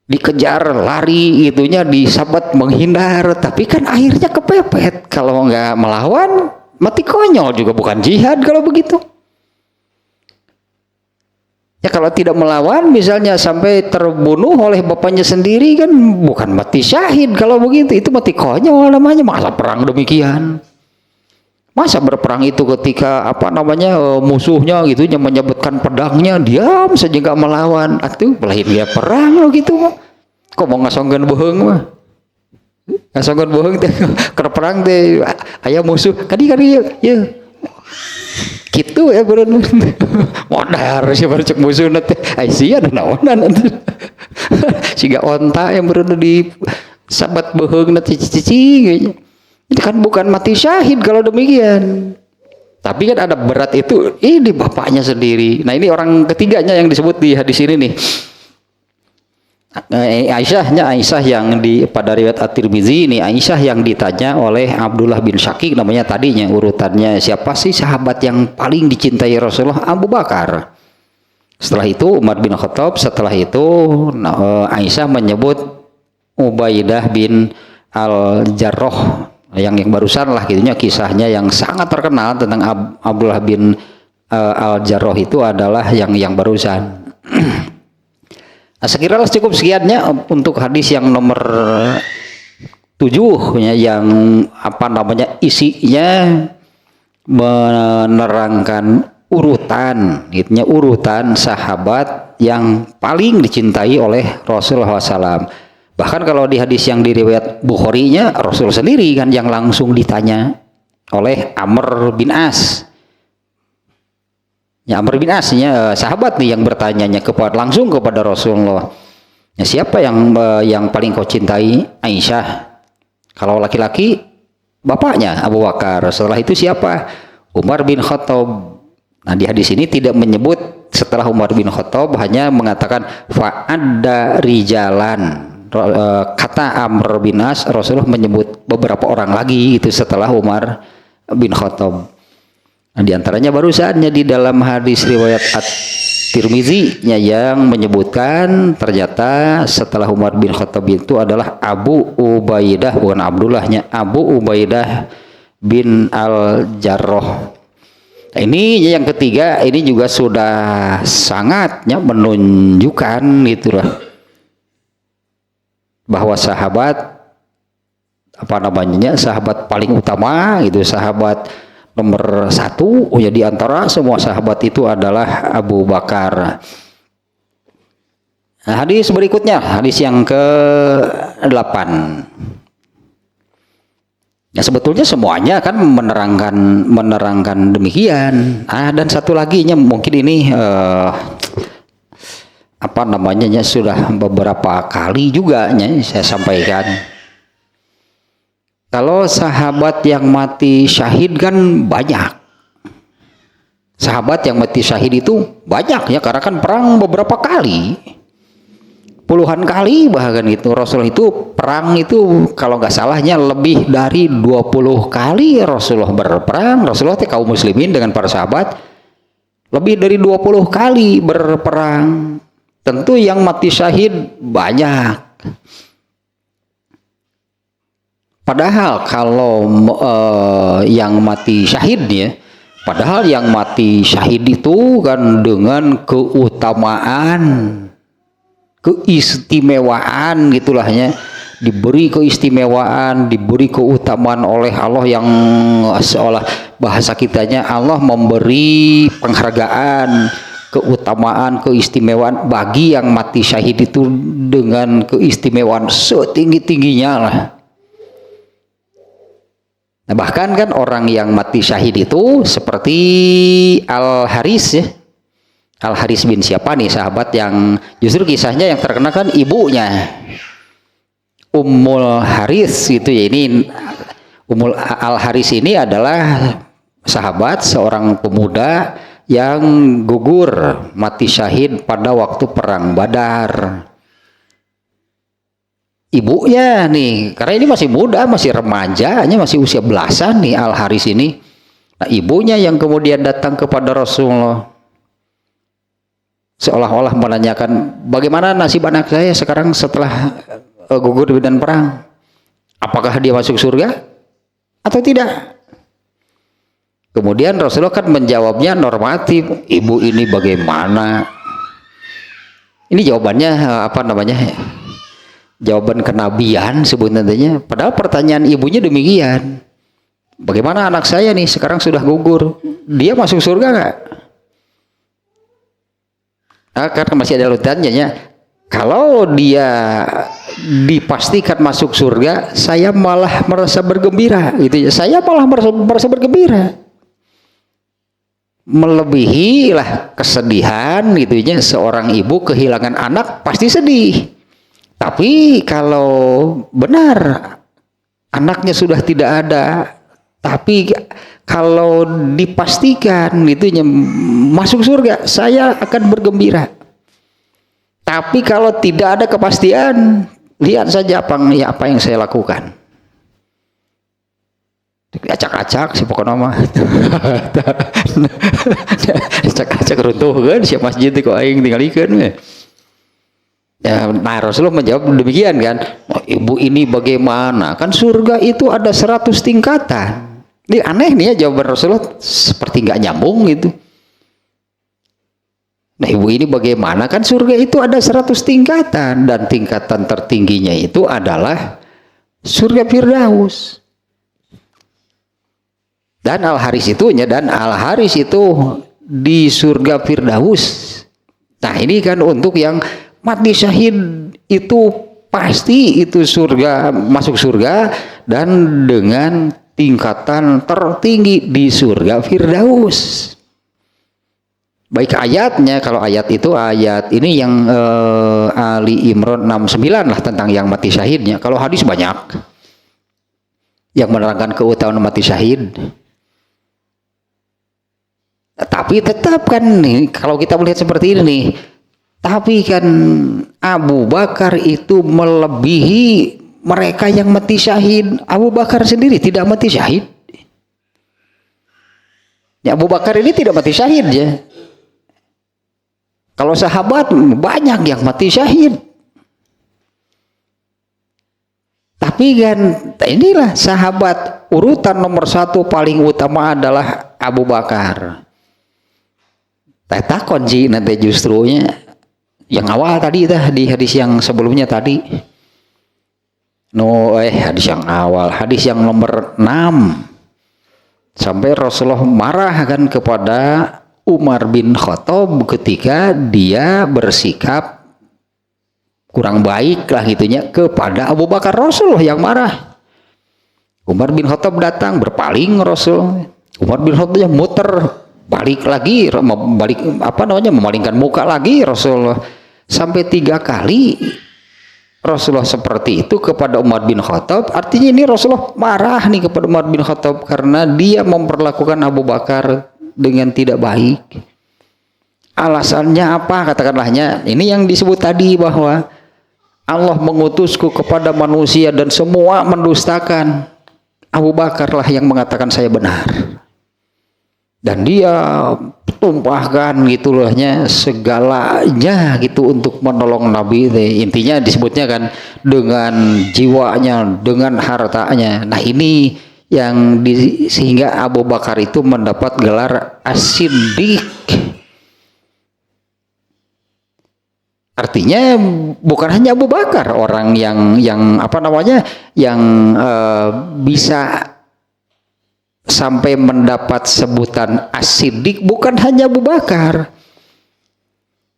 dikejar lari itunya, disabat menghindar, tapi kan akhirnya kepepet. Kalau nggak melawan mati konyol juga, bukan jihad kalau begitu. Ya kalau tidak melawan misalnya sampai terbunuh oleh bapaknya sendiri kan bukan mati syahid kalau begitu, itu mati konyol namanya. Masa perang demikian? Masa berperang itu ketika musuhnya gitu menyebutkan pedangnya diam saja nggak melawan, atuh lain dia perang lo gitu mah. Kok mau ngasongkeun beuheung mah? Ngasongkeun beuheung teh keur perang teh aya musuh kadi ya. Gitu ya bener modar sih baru cek musuh nanti sia ada naonan nanti siga onta yang bener di sabat beheung nanti cici itu kan bukan mati syahid kalau demikian. Tapi kan ada berat itu ini bapaknya sendiri. Nah ini orang ketiganya yang disebut di hadis ini nih, Aisyah yang pada riwayat At-Tirmizi ini, Aisyah yang ditanya oleh Abdullah bin Syakik namanya tadinya, urutannya siapa sih sahabat yang paling dicintai Rasulullah? Abu Bakar. Setelah itu Umar bin Khattab, setelah itu Aisyah menyebut Ubaidah bin Al-Jarrah yang barusan lah gitunya, kisahnya yang sangat terkenal tentang Abdullah bin Al-Jarrah itu adalah yang barusan. Nah, sekiranya cukup sekiannya untuk hadis yang nomor 7 ya, yang isinya menerangkan urutan sahabat yang paling dicintai oleh Rasulullah SAW. Bahkan kalau di hadis yang diriwayat Bukhari-nya, Rasul sendiri kan yang langsung ditanya oleh Amr bin As. Ya, Amr bin As-nya sahabat nih yang bertanyanya langsung kepada Rasulullah. Ya, siapa yang paling kau cintai? Aisyah. Kalau laki-laki bapaknya Abu Bakar. Setelah itu siapa? Umar bin Khattab. Nah di hadis ini tidak menyebut setelah Umar bin Khattab, hanya mengatakan fa'adda rijalan. Kata Amr bin As, Rasulullah menyebut beberapa orang lagi itu setelah Umar bin Khattab. Nah, di antaranya barusannya di dalam hadis riwayat At-Tirmizi yang menyebutkan ternyata setelah Umar bin Khattab itu adalah Abu Ubaidah, bukan Abdullahnya, Abu Ubaidah bin Al-Jarrah. Nah, ini yang ketiga, ini juga sudah sangatnya menunjukkan gitulah bahwa sahabat sahabat paling utama itu, sahabat nomor 1 ya di antara semua sahabat itu adalah Abu Bakar. Nah, hadis berikutnya, hadis yang ke-8. Ya sebetulnya semuanya kan menerangkan demikian. Dan satu lagi mungkin ini sudah beberapa kali juga saya sampaikan. Kalau sahabat yang mati syahid kan banyak. Sahabat yang mati syahid itu banyak ya, karena kan perang beberapa kali. Puluhan kali bahkan itu. Rasul itu perang itu kalau nggak salahnya lebih dari 20 kali Rasulullah berperang. Rasulullah kaum muslimin dengan para sahabat lebih dari 20 kali berperang. Tentu yang mati syahid banyak. Padahal kalau yang mati syahid ya, padahal yang mati syahid itu kan dengan keutamaan, keistimewaan gitulahnya, diberi keistimewaan, diberi keutamaan oleh Allah yang seolah bahasa kitanya Allah memberi penghargaan, keutamaan, keistimewaan bagi yang mati syahid itu dengan keistimewaan setinggi-tingginya lah. Nah, bahkan kan orang yang mati syahid itu seperti Al-Haris ya. Al-Haris bin siapa nih sahabat yang justru kisahnya yang terkenal kan ibunya Ummul Haris gitu ya. Ini Ummul Al-Haris ini adalah sahabat seorang pemuda yang gugur mati syahid pada waktu perang Badar. Ibunya nih, karena ini masih muda, masih remaja, masih usia belasan nih Al-Haris ini. Nah, ibunya yang kemudian datang kepada Rasulullah seolah-olah menanyakan bagaimana nasib anak saya sekarang setelah gugur di medan perang, apakah dia masuk surga atau tidak. Kemudian Rasulullah kan menjawabnya normatif, ibu ini bagaimana. Ini jawabannya apa namanya, jawaban kenabian sebenarnya, padahal pertanyaan ibunya demikian, bagaimana anak saya nih sekarang sudah gugur, dia masuk surga nggak? Nah, karena masih ada lanjutannya ya. Kalau dia dipastikan masuk surga, saya malah merasa bergembira, gitu ya. Saya malah merasa bergembira, melebihi lah kesedihan, gitu ya. Seorang ibu kehilangan anak pasti sedih. Tapi kalau benar anaknya sudah tidak ada, tapi kalau dipastikan gitu masuk surga, saya akan bergembira. Tapi kalau tidak ada kepastian, lihat saja apa yang saya lakukan. Acak-acak si pokoknya mah. Acak-acak runtuh kan si masjid kok aing tinggalikeun we. Ya, nah Rasulullah menjawab demikian kan, oh, ibu ini bagaimana, kan surga itu ada 100 tingkatan. Ini aneh nih ya jawaban Rasulullah, seperti nggak nyambung gitu. Nah ibu ini bagaimana, kan surga itu ada 100 tingkatan, dan tingkatan tertingginya itu adalah surga Firdaus. Dan Al-Haris itu di surga Firdaus. Nah ini kan untuk yang mati syahid itu pasti itu surga, masuk surga dan dengan tingkatan tertinggi di surga Firdaus. Baik ayatnya, kalau ayat itu ayat ini yang Ali Imran 69 lah tentang yang mati syahidnya. Kalau hadis banyak yang menerangkan keutamaan mati syahid. Tapi tetap kan nih kalau kita melihat seperti ini nih, tapi kan Abu Bakar itu melebihi mereka yang mati syahid. Abu Bakar sendiri tidak mati syahid. Ya, Abu Bakar ini tidak mati syahid ya. Kalau sahabat banyak yang mati syahid. Tapi kan inilah sahabat urutan nomor 1 paling utama adalah Abu Bakar. Takon sih nanti justrunya yang awal tadi di hadis yang sebelumnya tadi. Hadis yang awal, hadis yang nomor 6. Sampai Rasulullah marah kan kepada Umar bin Khattab ketika dia bersikap kurang baik lah gitunya kepada Abu Bakar. Rasulullah yang marah. Umar bin Khattab datang berpaling, Rasul. Umar bin Khattab muter balik lagi, memalingkan muka lagi Rasulullah sampai 3 kali. Rasulullah seperti itu kepada Umar bin Khattab. Artinya ini Rasulullah marah nih kepada Umar bin Khattab karena dia memperlakukan Abu Bakar dengan tidak baik. Alasannya apa? Katakanlahnya ini yang disebut tadi bahwa Allah mengutusku kepada manusia dan semua mendustakan. Abu Bakar lah yang mengatakan saya benar. Dan dia tumpahkan gitulahnya segalanya gitu untuk menolong Nabi. Intinya disebutnya kan dengan jiwanya, dengan hartanya. Nah ini yang sehingga Abu Bakar itu mendapat gelar As-Siddiq. Artinya bukan hanya Abu Bakar orang yang bisa sampai mendapat sebutan As-Siddiq, bukan hanya Abu Bakar.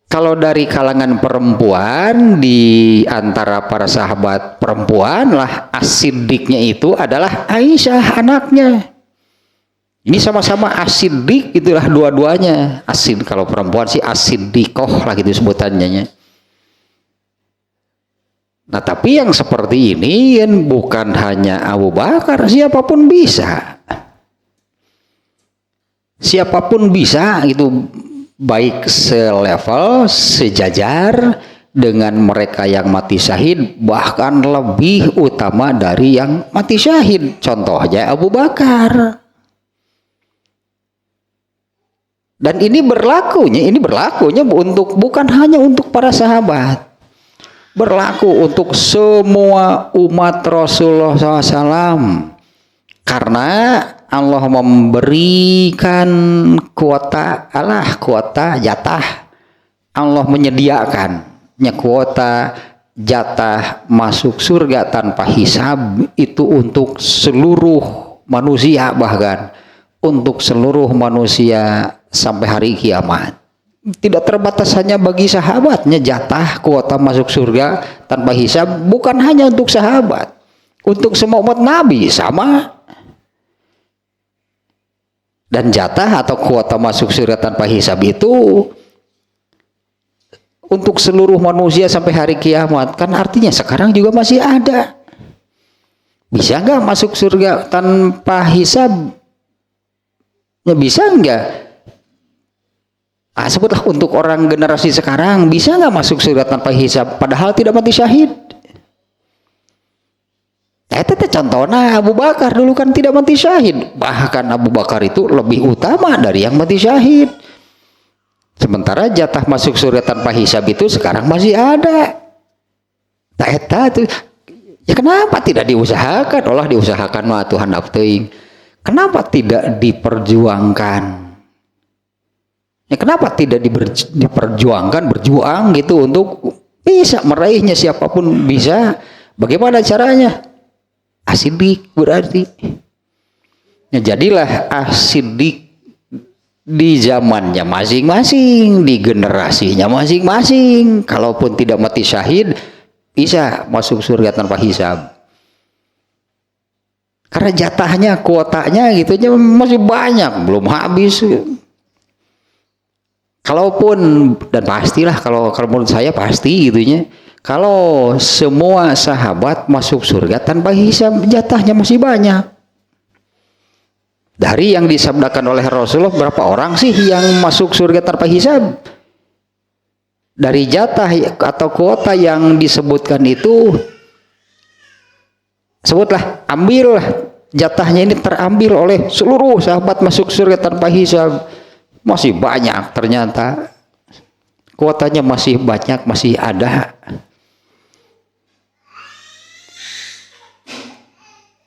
Kalau dari kalangan perempuan, di antara para sahabat perempuan lah As-Siddiqnya itu adalah Aisyah anaknya. Ini sama-sama As-Siddiq, itulah dua-duanya. As-Siddiq kalau perempuan sih As-Siddiqoh lah gitu sebutannya. Nah tapi yang seperti ini kan bukan hanya Abu Bakar, siapapun bisa. Siapapun bisa itu, baik selevel, sejajar dengan mereka yang mati syahid, bahkan lebih utama dari yang mati syahid. Contohnya Abu Bakar. Dan ini berlakunya untuk bukan hanya untuk para sahabat, berlaku untuk semua umat Rasulullah SAW. Karena Allah memberikan kuota jatah, Allah menyediakannya kuota jatah masuk surga tanpa hisab itu untuk seluruh manusia, bahkan untuk seluruh manusia sampai hari kiamat. Tidak terbatas hanya bagi sahabatnya jatah kuota masuk surga tanpa hisab, bukan hanya untuk sahabat, untuk semua umat Nabi sama. Dan jatah atau kuota masuk surga tanpa hisab itu untuk seluruh manusia sampai hari kiamat. Kan artinya sekarang juga masih ada. Bisa nggak masuk surga tanpa hisab? Ya bisa nggak? Sebutlah untuk orang generasi sekarang, bisa nggak masuk surga tanpa hisab padahal tidak mati syahid? Itu contohnya Abu Bakar dulu kan tidak mati syahid, bahkan Abu Bakar itu lebih utama dari yang mati syahid. Sementara jatah masuk surga tanpa hisab itu sekarang masih ada. Ya kenapa tidak diusahakan? Allah diusahakan mah Tuhan apteuing. Kenapa tidak diperjuangkan? Ya, kenapa tidak diperjuangkan, berjuang gitu untuk bisa meraihnya, siapapun bisa. Bagaimana caranya? Asidik berarti. Ya, jadilah asidik di zamannya masing-masing, di generasinya masing-masing. Kalaupun tidak mati syahid, bisa masuk surga tanpa hisab. Karena jatahnya, kuotanya gitu masih banyak, belum habis. Kalaupun, dan pastilah kalau menurut saya pasti gitunya, kalau semua sahabat masuk surga tanpa hisab, jatahnya masih banyak. Dari yang disabdakan oleh Rasulullah, berapa orang sih yang masuk surga tanpa hisab? Dari jatah atau kuota yang disebutkan itu, sebutlah, ambil jatahnya ini terambil oleh seluruh sahabat masuk surga tanpa hisab. Masih banyak ternyata, kuotanya masih banyak, masih ada.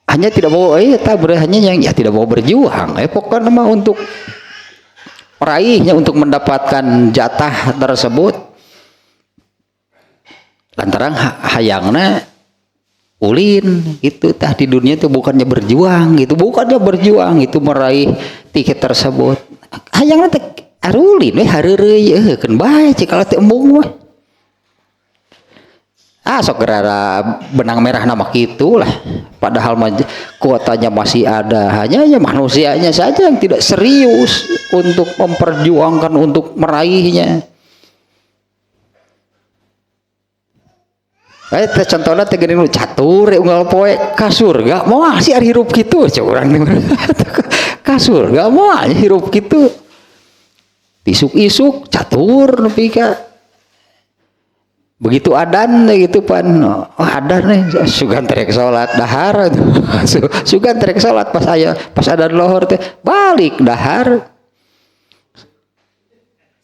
Hanya tidak mau, hanya yang tidak mau berjuang. Pokoknya mah untuk meraihnya, untuk mendapatkan jatah tersebut, lantaran hayangna ulin gitu tah di dunia itu bukannya berjuang gitu, itu meraih tiket tersebut. Hayangna teh arulin hareureuy keun bae cik kalau teh embung mah. Sok gerara benang merah nama gitu lah. Padahal kuotanya masih ada, hanya manusianya saja yang tidak serius untuk memperjuangkan, untuk meraihnya. Contohnya tegering lu catur unggal poe ka surga moal sih ari hirup kitu cek urang ka surga moal hirup kitu isuk-isuk catur nepi ka begitu adan gitu pan adan nih sugan terek salat dahar sugan terek salat pas adan lohor teh balik dahar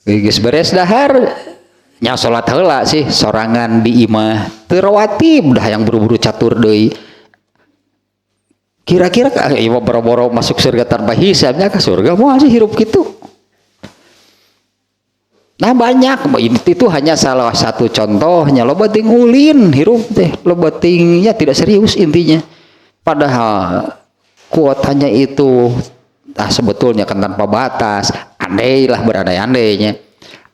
geus beres dahar nya salat heula sih sorangan di imah teu rawatib dah yang buru-buru catur deui. Kira-kira ieu boro-boro masuk surga tanpa hisabnya ka surga moal sih hirup kitu. Nah banyak, itu hanya salah satu contohnya. Loba ting ulin hirup teh, loba tingnya tidak serius intinya. Padahal kuotanya itu sebetulnya kan tanpa batas. Andailah berandai-andainya.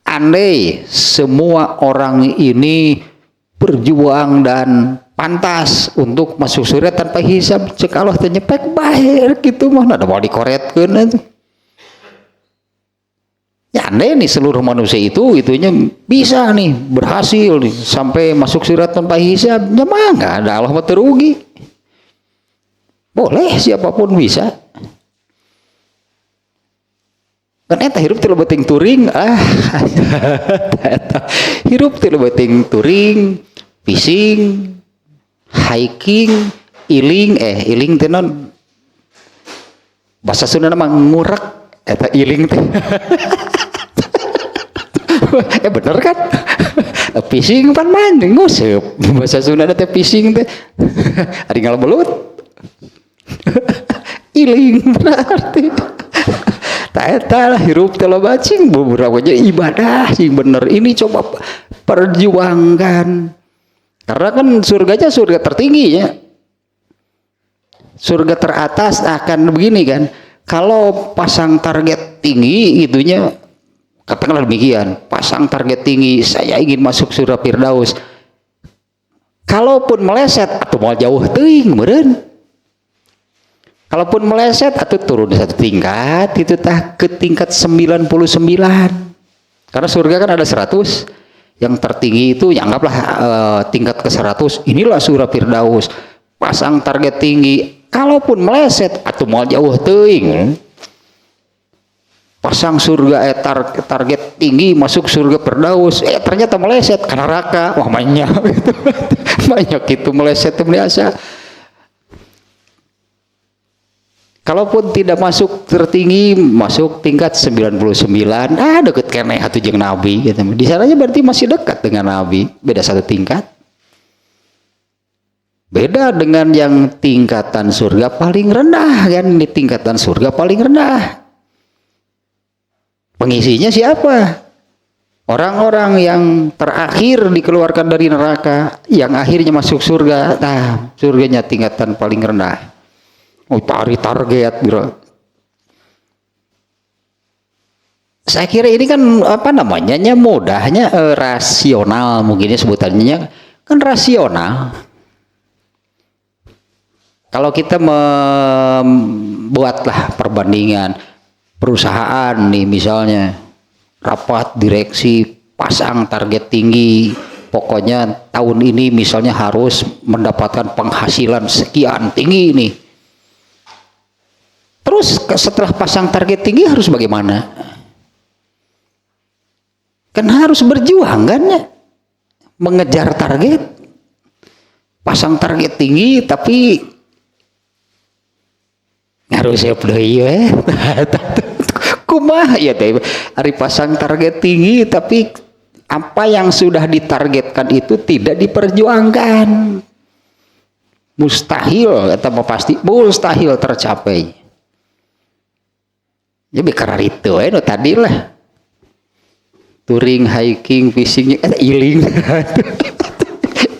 Andai semua orang ini berjuang dan pantas untuk masuk surga tanpa hisab, cek Allah teh nyepek bae gitu mah ada mau dikoretkeun atuh. Ya andai nih seluruh manusia itunya bisa nih berhasil nih, sampai masuk surga tanpa hisab, ya mah enggak ada Allah mah terugi. Boleh siapapun bisa. Kan eta hirup teh leubeting turing hirup teh leubeting turing, fishing, hiking, iling teh non bahasa Sunda mah ngurak eta iling teh Bener kan? Fishing pan mancing nguseup. Bahasa Sunda teh fishing teh. Ari ngalebelut. Iling berarti. Tak eta lah hirup teh loba cing beberapa aja ibadah sih bener. Ini coba perjuangkan. Karena kan surganya surga tertinggi ya. Surga teratas akan begini kan. Kalau pasang target tinggi gitunya, katakanlah demikian, pasang target tinggi, saya ingin masuk surga Firdaus. Kalaupun meleset atau mau jauh teuing meureun. Kalaupun meleset atau turun satu tingkat itu tah ke tingkat 99. Karena surga kan ada 100. Yang tertinggi itu ya anggaplah tingkat ke 100. Inilah surga Firdaus. Pasang target tinggi. Kalaupun meleset atau mau jauh teuing. Pasang surga target tinggi masuk surga Firdaus. Ternyata meleset ke neraka. Wah banyak gitu. Banyak itu meleset biasa. Kalaupun tidak masuk tertinggi, masuk tingkat 99, deket keneh atuh jeung Nabi gitu. Di sananya berarti masih dekat dengan Nabi, beda satu tingkat. Beda dengan yang tingkatan surga paling rendah kan, di tingkatan surga paling rendah. Pengisinya siapa? Orang-orang yang terakhir dikeluarkan dari neraka, yang akhirnya masuk surga. Nah, surganya tingkatan paling rendah. Oh, target, bro. Saya kira ini kan apa namanya mudahnya rasional mungkinnya sebutannya kan rasional. Kalau kita membuatlah perbandingan perusahaan nih misalnya rapat direksi pasang target tinggi, pokoknya tahun ini misalnya harus mendapatkan penghasilan sekian tinggi nih. Terus setelah pasang target tinggi harus bagaimana? Kan harus berjuang kan ya? Mengejar target. Pasang target tinggi tapi harus siap deui we. Kumaha ya teh? Ari pasang target tinggi tapi apa yang sudah ditargetkan itu tidak diperjuangkan. Mustahil eta pasti mustahil tercapai. Ya karena itu no tadi lah touring, hiking, fishing iling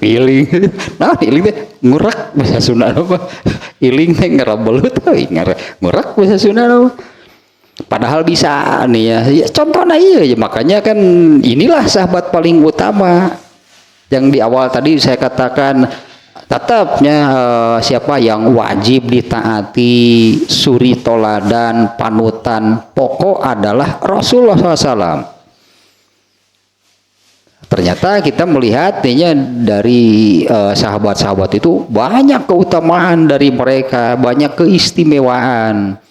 iling nah iling teh ngurak bahasa Sunda apa iling teh ngarabelut ngurak bahasa Sunda apa padahal bisa nih ya contohnya iya ya makanya kan inilah sahabat paling utama yang di awal tadi saya katakan tetapnya siapa yang wajib ditaati, suri toladan, panutan pokok adalah Rasulullah SAW. Ternyata kita melihatnya dari sahabat-sahabat itu banyak keutamaan dari mereka, banyak keistimewaan.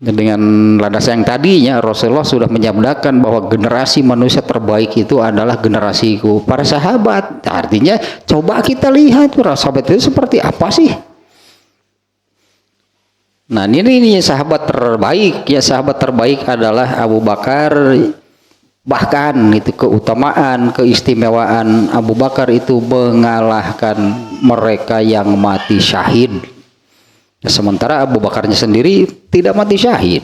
Dengan landasan yang tadinya Rasulullah sudah menyabdakan bahwa generasi manusia terbaik itu adalah generasiku para sahabat. Artinya coba kita lihat para sahabat itu seperti apa sih. Nah ini sahabat terbaik ya, sahabat terbaik adalah Abu Bakar. Bahkan itu keutamaan, keistimewaan Abu Bakar itu mengalahkan mereka yang mati syahid. Sementara Abu Bakarnya sendiri tidak mati syahid.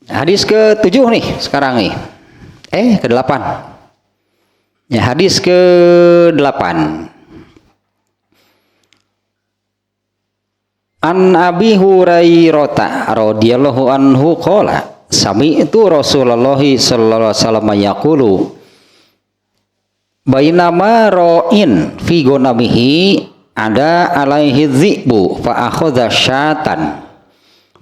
Hadis ke-7 nih sekarang nih. Ke-8. Ya, hadis ke-8. An Abi Hurairah radhiyallahu anhu qala sami'tu Rasulullah sallallahu alaihi wasallam yaqulu bainama ra'in fi gonamihi ada alaihi dzi'bu fa akhadha syatan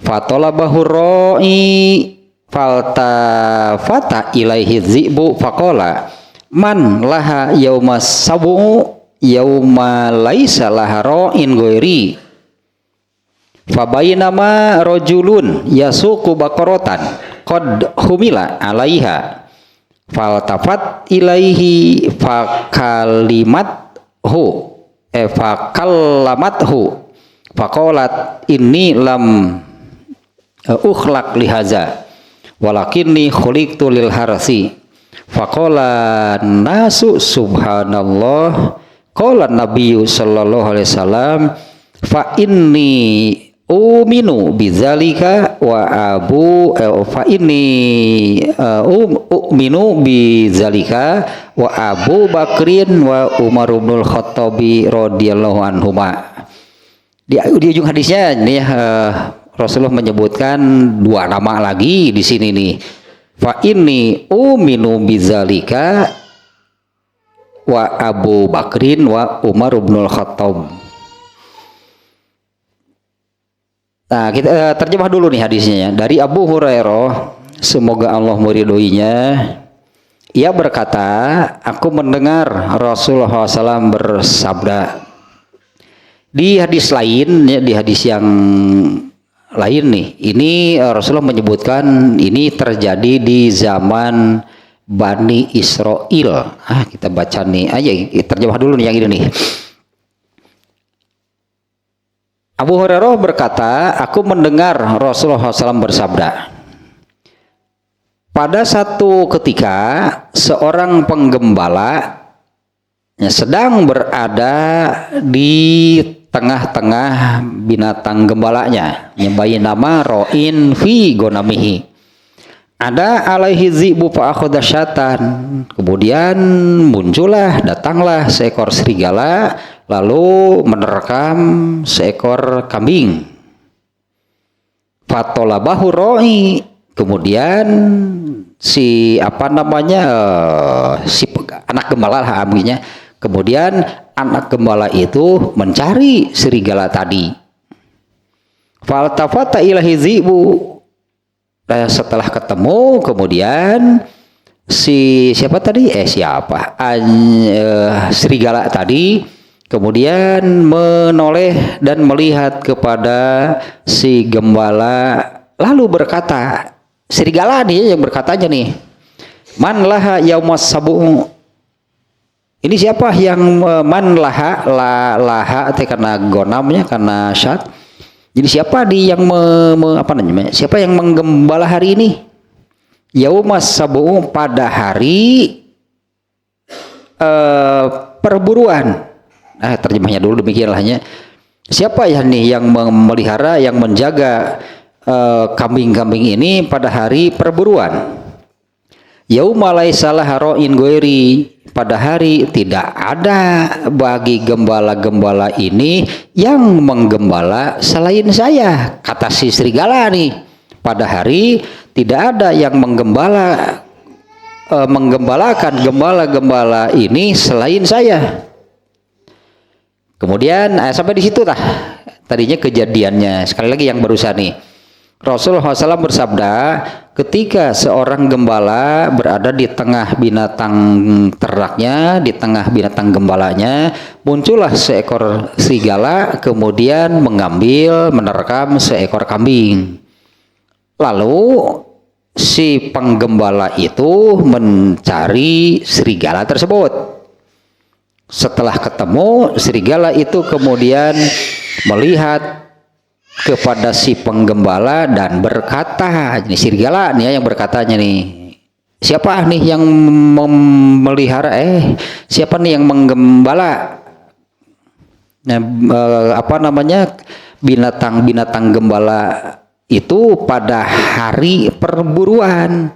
fatalabahu ra'i faltafata ilaihi dzi'bu faqala man laha yauma sabu yauma laisa laha ra'in ghairi fabainama rajulun yasuqu baqaratan qad humila alaiha faltafat ilaihi fakalimathu fakallamathu faqalat inni lam ukhlaq lihaza walakinni khuliqtu lil harsi. Faqala nasu subhanallah. Qala nabiyyu sallallahu alaihi wasallam fa inni uminu bidzalika wa fa inni uminu bidzalika wa Abu Bakrin wa Umar bin Khattabi radhiyallahu anhuma. Di ujung hadisnya ini Rasulullah menyebutkan dua nama lagi di sini nih. Fa inni uminu bidzalika wa Abu Bakrin wa Umar bin Khattab. Nah, kita terjemah dulu nih hadisnya ya. Dari Abu Hurairah, semoga Allah meridhoinya, ia berkata, aku mendengar Rasulullah SAW bersabda. Di hadis lain, ya, di hadis yang lain nih, ini Rasulullah menyebutkan ini terjadi di zaman Bani Israel. Kita baca nih aja, terjemah dulu nih yang ini nih. Abu Hurairah berkata, aku mendengar Rasulullah SAW bersabda, pada satu ketika seorang penggembala sedang berada di tengah-tengah binatang gembalanya, nyebai nama ro'in fi gonamihi. Ada alaihi zi'bu fa'akhadha syatan. Kemudian muncullah, datanglah seekor serigala lalu menerkam seekor kambing. Fatolabahu ro'i. Kemudian si si anak gembala lah ambilnya. Kemudian anak gembala itu mencari serigala tadi. Faltafata ilahi zi'bu. Setelah ketemu, kemudian siapa tadi? Serigala tadi kemudian menoleh dan melihat kepada si gembala lalu berkata, serigala nih yang berkatanya nih, man laha yaumas sabu. Ini siapa yang man laha laha karena gonamnya karena syad. Jadi siapa nih yang siapa yang menggembala hari ini? Yaumas sabu, pada hari perburuan. Terjemahnya dulu demikianlahnya. Siapa ya nih yang memelihara, yang menjaga kambing-kambing ini pada hari perburuan? Yauma laisa laha ra'in ghairi, pada hari tidak ada bagi gembala-gembala ini yang menggembala selain saya. Kata si serigala nih, pada hari tidak ada yang menggembalakan gembala-gembala ini selain saya. Kemudian sampai di situ tadinya kejadiannya. Sekali lagi yang barusan nih, Rasulullah SAW bersabda, ketika seorang gembala berada di tengah binatang ternaknya, di tengah binatang gembalanya, muncullah seekor serigala, kemudian menerkam seekor kambing. Lalu si penggembala itu mencari serigala tersebut. Setelah ketemu, serigala itu kemudian melihat kepada si penggembala dan berkata, ini serigala nih yang berkatanya nih, siapa nih yang memelihara siapa nih yang menggembala binatang-binatang gembala itu pada hari perburuan,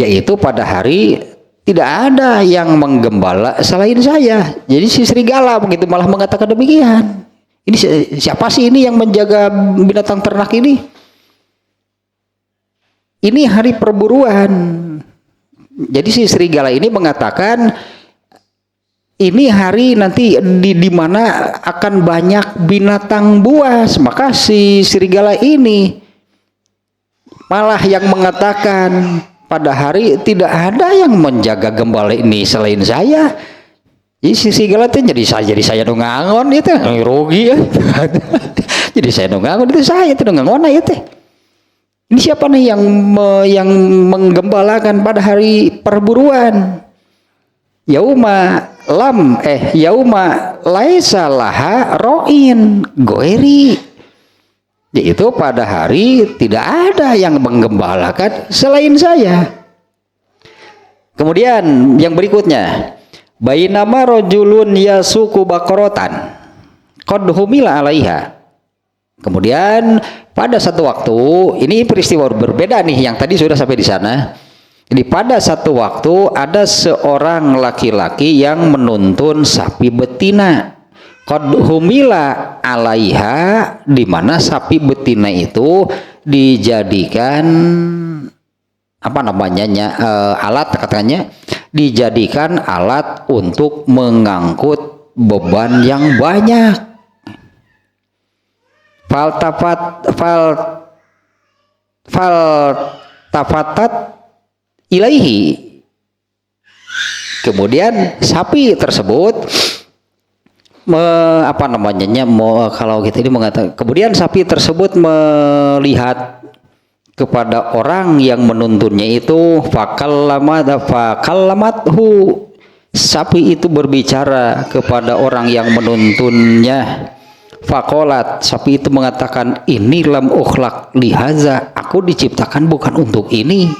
yaitu pada hari tidak ada yang menggembala selain saya. Jadi si serigala begitu malah mengatakan demikian. Ini siapa sih ini yang menjaga binatang ternak ini? Ini hari perburuan. Jadi si serigala ini mengatakan ini hari nanti di mana akan banyak binatang buas. Maka si serigala ini malah yang mengatakan pada hari tidak ada yang menjaga gembala ini selain saya. Jadi si serigala itu jadi saya nungangon itu rugi ya. Jadi saya nungangon itu saya itu nungangon ya teh. Ini siapa nih yang menggembalakan pada hari perburuan? Yauma laisa laha ro'in goeri. yaitu pada hari tidak ada yang menggembalakan selain saya. Kemudian yang berikutnya, bainama rajulun yasuku baqaratan qad humila 'alaiha. Kemudian pada satu waktu, ini peristiwa berbeda nih, yang tadi sudah sampai di sana. Jadi pada satu waktu ada seorang laki-laki yang menuntun sapi betina. Qad humila 'alaiha, di mana sapi betina itu dijadikan apa namanya alat, katanya dijadikan alat untuk mengangkut beban yang banyak. Faltafatat ilaihi. Kemudian sapi tersebut kalau gitu ini mengatakan, kemudian sapi tersebut melihat kepada orang yang menuntunnya itu, fakallamathu, sapi itu berbicara kepada orang yang menuntunnya. Fakolat, sapi itu mengatakan, ini lam ukhlaq lihaza, aku diciptakan bukan untuk ini.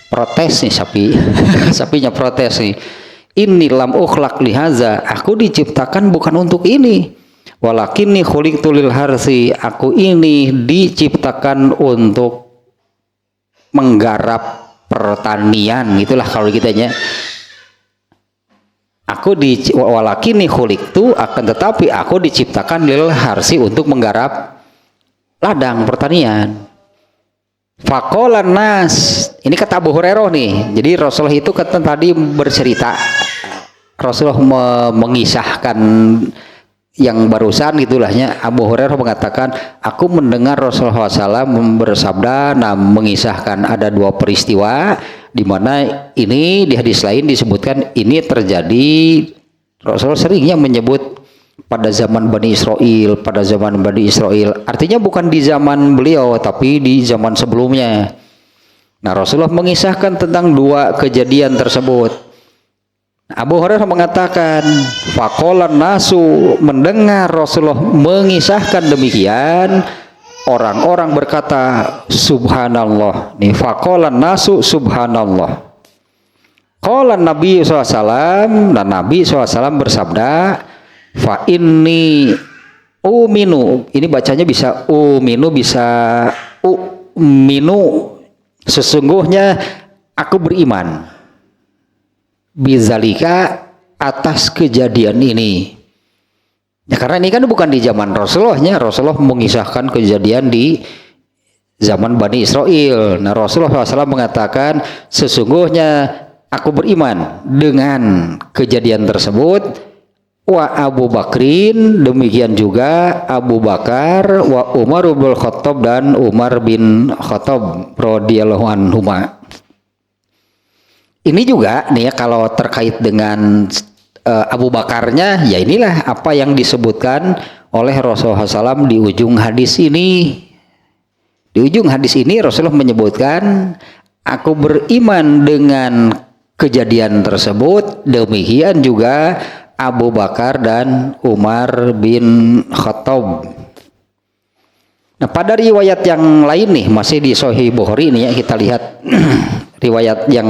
Protes nih sapi. Sapinya protes nih, ini lam ukhlaq lihaza, aku diciptakan bukan untuk ini. Walakinni khuliqtu lil harsi, aku ini diciptakan untuk menggarap pertanian, itulah kalau kitanya. Walakinni khuliqtu, akan tetapi aku diciptakan lil harsi, untuk menggarap ladang pertanian. Faqalan nas, ini kata Abu Hurairah nih. Jadi Rasulullah itu kata tadi bercerita, Rasulullah mengisahkan yang barusan gitulahnya. Abu Hurairah mengatakan, aku mendengar Rasulullah SAW bersabda, mengisahkan ada dua peristiwa, di mana ini di hadis lain disebutkan ini terjadi. Rasulullah seringnya menyebut pada zaman Bani Israel, pada zaman Bani Israel, artinya bukan di zaman beliau tapi di zaman sebelumnya. Nah, Rasulullah mengisahkan tentang dua kejadian tersebut. Abu Hurairah mengatakan, faqalan nasu, mendengar Rasulullah mengisahkan demikian, orang-orang berkata subhanallah. Nih, faqalan nasu subhanallah. Qala Nabi SAW, dan Nabi SAW bersabda, fa inni uminu, ini bacanya bisa uminu, bisa uminu, sesungguhnya aku beriman, bizalika, atas kejadian ini. Ya, karena ini kan bukan di zaman Rasulullahnya, Rasulullah mengisahkan kejadian di zaman Bani Israel. Nah, Rasulullah SAW mengatakan, sesungguhnya aku beriman dengan kejadian tersebut. Wa Abu Bakrin, demikian juga Abu Bakar, wa Umar bin Khattab, dan Umar bin Khattab radhiyallahu anhuma. Ini juga nih ya, kalau terkait dengan Abu Bakarnya, ya inilah apa yang disebutkan oleh Rasulullah SAW di ujung hadis ini. Di ujung hadis ini Rasulullah menyebutkan, aku beriman dengan kejadian tersebut, demikian juga Abu Bakar dan Umar bin Khattab. Nah, pada riwayat yang lain nih, masih di Sahih Bukhari ini ya, kita lihat riwayat yang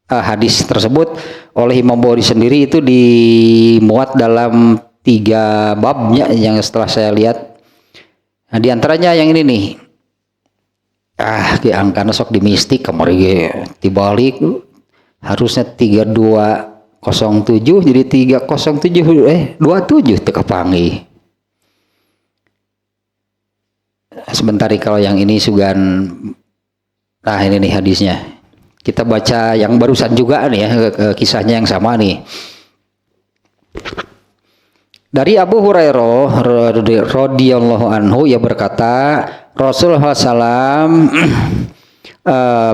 hadis tersebut oleh Imam Bukhari sendiri itu dimuat dalam 3 babnya yang setelah saya lihat. Nah, di antaranya yang ini nih. Angkana sok di mistik kemarin dibalik, harusnya 3207 jadi 307 27 teka pangi. Sebentar kalau yang ini sugan. Nah, ini nih hadisnya. Kita baca yang barusan juga nih ya, kisahnya yang sama nih. Dari Abu Hurairah radhiyallahu anhu, ia berkata, Rasulullah SAW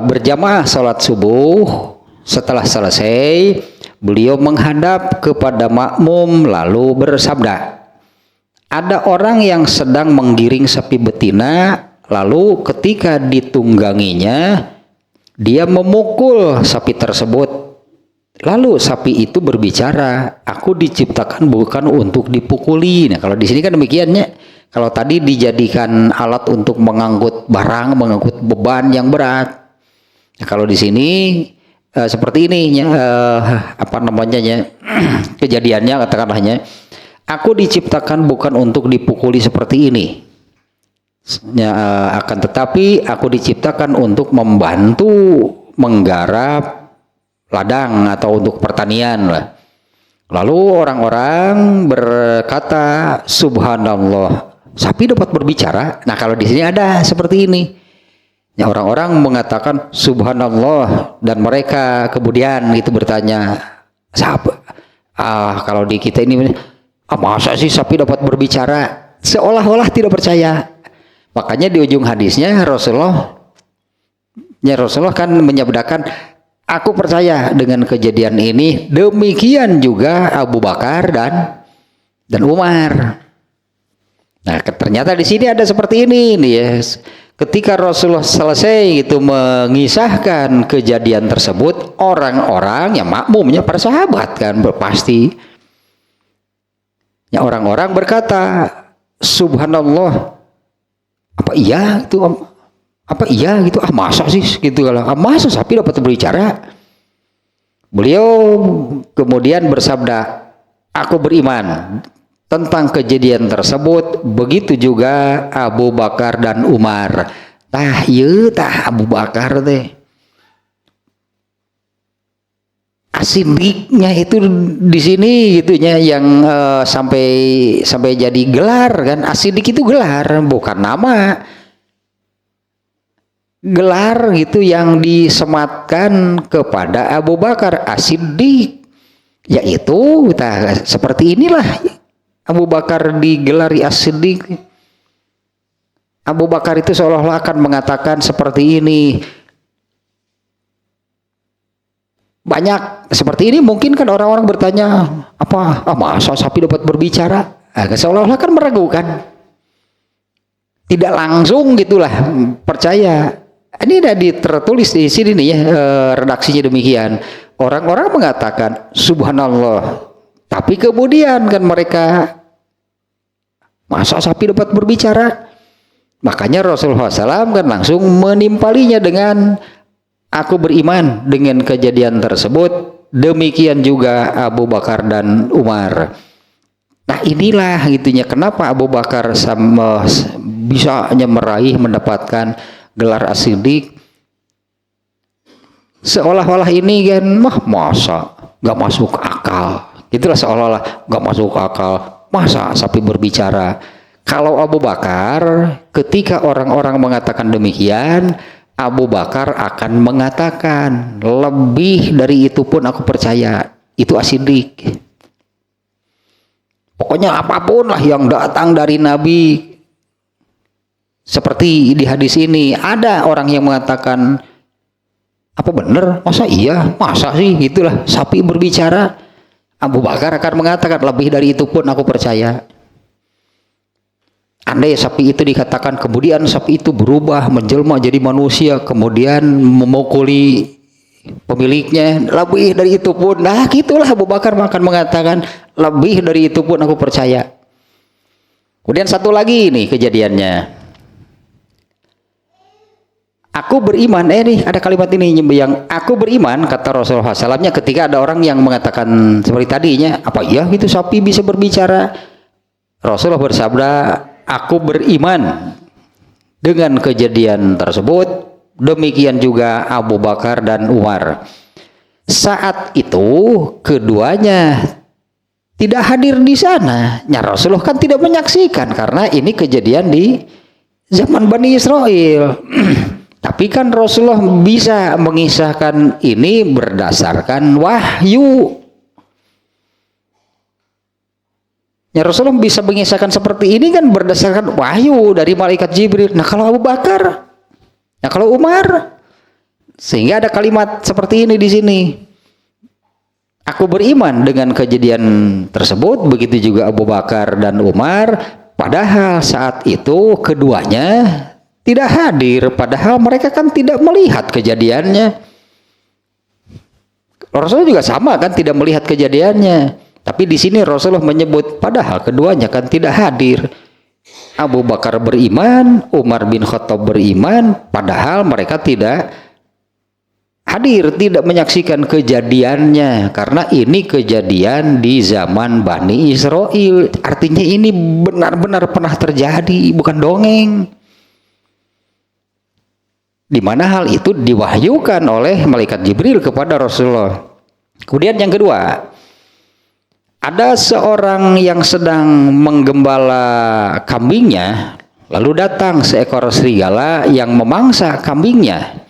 berjamaah salat subuh. Setelah selesai, beliau menghadap kepada makmum lalu bersabda, ada orang yang sedang menggiring sapi betina, lalu ketika ditungganginya, dia memukul sapi tersebut. Lalu sapi itu berbicara, aku diciptakan bukan untuk dipukuli. Nah, kalau di sini kan demikiannya, Kalau tadi dijadikan alat untuk mengangkut barang, mengangkut beban yang berat. Nah, kalau di sini seperti ini, apa namanya ya, kejadiannya katakanlahnya, aku diciptakan bukan untuk dipukuli seperti ini. Akan tetapi aku diciptakan untuk membantu menggarap ladang atau untuk pertanian lah. Lalu orang-orang berkata, subhanallah, sapi dapat berbicara. Nah, kalau di sini ada seperti ini. Ya, orang-orang mengatakan subhanallah dan mereka kemudian itu bertanya, kalau di kita ini, masa sih sapi dapat berbicara? Seolah-olah tidak percaya. Makanya di ujung hadisnya Rasulullah kan menyabdakan, aku percaya dengan kejadian ini, demikian juga Abu Bakar dan Umar. Nah, ternyata di sini ada seperti ini nih ya. Ketika Rasulullah selesai itu mengisahkan kejadian tersebut, orang-orang yang makmumnya para sahabat kan pasti. Ya, orang-orang berkata, subhanallah, apa iya itu? Apa iya gitu? Masa sih gitu, kalau masa sapi dapat berbicara? Beliau kemudian bersabda, aku beriman tentang kejadian tersebut, begitu juga Abu Bakar dan Umar. Abu Bakar teh asidiknya itu di sini gitunya yang sampai jadi gelar kan. Asidik itu gelar, bukan nama. Gelar gitu yang disematkan kepada Abu Bakar As-Siddiq, yaitu seperti inilah Abu Bakar digelari As-Siddiq. Abu Bakar itu seolah-olah akan mengatakan seperti ini. Banyak seperti ini mungkin kan orang-orang bertanya, masa sapi dapat berbicara? Seolah-olah kan meragukan. Tidak langsung gitulah percaya. Ini ada tertulis di sini nih ya, redaksinya demikian. Orang-orang mengatakan subhanallah, tapi kemudian kan mereka, masa sapi dapat berbicara? Makanya Rasulullah SAW kan langsung menimpalinya dengan, aku beriman dengan kejadian tersebut, demikian juga Abu Bakar dan Umar. Nah, inilah gitunya kenapa Abu Bakar bisa meraih mendapatkan gelar As-Siddiq. Seolah-olah ini kan masa gak masuk akal, itulah seolah-olah gak masuk akal, masa sapi berbicara. Kalau Abu Bakar, ketika orang-orang mengatakan demikian, Abu Bakar akan mengatakan, lebih dari itu pun aku percaya, itu As-Siddiq. Pokoknya apapun lah yang datang dari Nabi. Seperti di hadis ini, ada orang yang mengatakan, apa benar? Masa iya? Masa sih? Itulah sapi berbicara. Abu Bakar akan mengatakan, lebih dari itu pun aku percaya. Andai sapi itu dikatakan, kemudian sapi itu berubah menjelma jadi manusia, kemudian memukuli pemiliknya, lebih dari itu pun, nah gitulah Abu Bakar akan mengatakan, lebih dari itu pun aku percaya. Kemudian satu lagi nih kejadiannya. Aku beriman, nih ada kalimat ini yang aku beriman, kata Rasulullah SAW-nya ketika ada orang yang mengatakan seperti tadinya, apa iya itu sapi bisa berbicara? Rasulullah bersabda, aku beriman dengan kejadian tersebut, demikian juga Abu Bakar dan Umar. Saat itu keduanya tidak hadir di sana. Ya, Rasulullah kan tidak menyaksikan karena ini kejadian di zaman Bani Israel. Tapi kan Rasulullah bisa mengisahkan ini berdasarkan wahyu. Ya, Rasulullah bisa mengisahkan seperti ini kan berdasarkan wahyu dari malaikat Jibril. Nah, kalau Abu Bakar, nah kalau Umar, sehingga ada kalimat seperti ini di sini. Aku beriman dengan kejadian tersebut, begitu juga Abu Bakar dan Umar. Padahal saat itu keduanya tidak hadir, padahal mereka kan tidak melihat kejadiannya. Rasulullah juga sama kan tidak melihat kejadiannya. Tapi di sini Rasulullah menyebut padahal keduanya kan tidak hadir. Abu Bakar beriman, Umar bin Khattab beriman, padahal mereka tidak hadir, tidak menyaksikan kejadiannya, karena ini kejadian di zaman Bani Israel. Artinya ini benar-benar pernah terjadi, bukan dongeng. Di mana hal itu diwahyukan oleh malaikat Jibril kepada Rasulullah. Kemudian yang kedua, ada seorang yang sedang menggembala kambingnya, lalu datang seekor serigala yang memangsa kambingnya.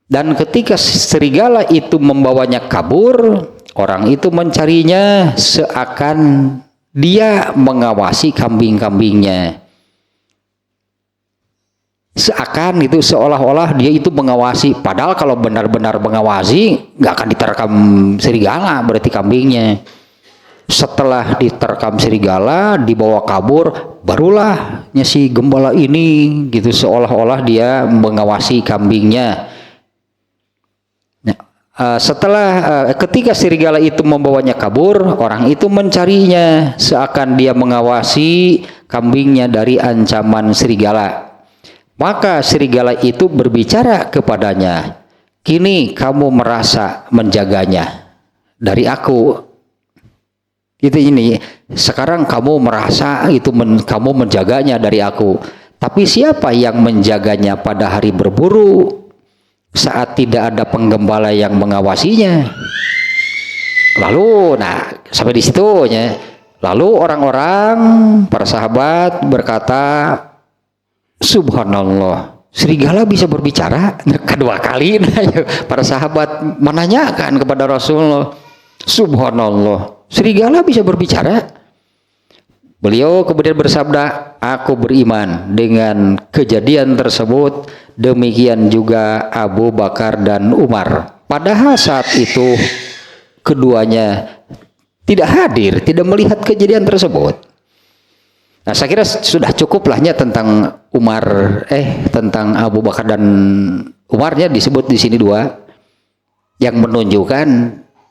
Dan ketika serigala itu membawanya kabur, orang itu mencarinya seakan dia mengawasi kambing-kambingnya. Seakan itu seolah-olah dia itu mengawasi, padahal kalau benar-benar mengawasi nggak akan diterkam serigala, berarti kambingnya. Setelah diterkam serigala, dibawa kabur, barulah si gembala ini gitu seolah-olah dia mengawasi kambingnya. Ketika serigala itu membawanya kabur, orang itu mencarinya seakan dia mengawasi kambingnya dari ancaman serigala. Maka serigala itu berbicara kepadanya, kini kamu merasa menjaganya dari aku. Itu ini, sekarang kamu merasa itu kamu menjaganya dari aku. Tapi siapa yang menjaganya pada hari berburu saat tidak ada penggembala yang mengawasinya? Lalu, sampai di situ ya. Lalu orang-orang para sahabat berkata, Subhanallah, serigala bisa berbicara. Kedua kali para sahabat menanyakan kepada Rasulullah, Subhanallah, serigala bisa berbicara. Beliau kemudian bersabda, aku beriman dengan kejadian tersebut, demikian juga Abu Bakar dan Umar. Padahal saat itu keduanya tidak hadir, tidak melihat kejadian tersebut. Nah, saya kira sudah cukuplahnya tentang tentang Abu Bakar dan Umarnya disebut di sini dua, yang menunjukkan,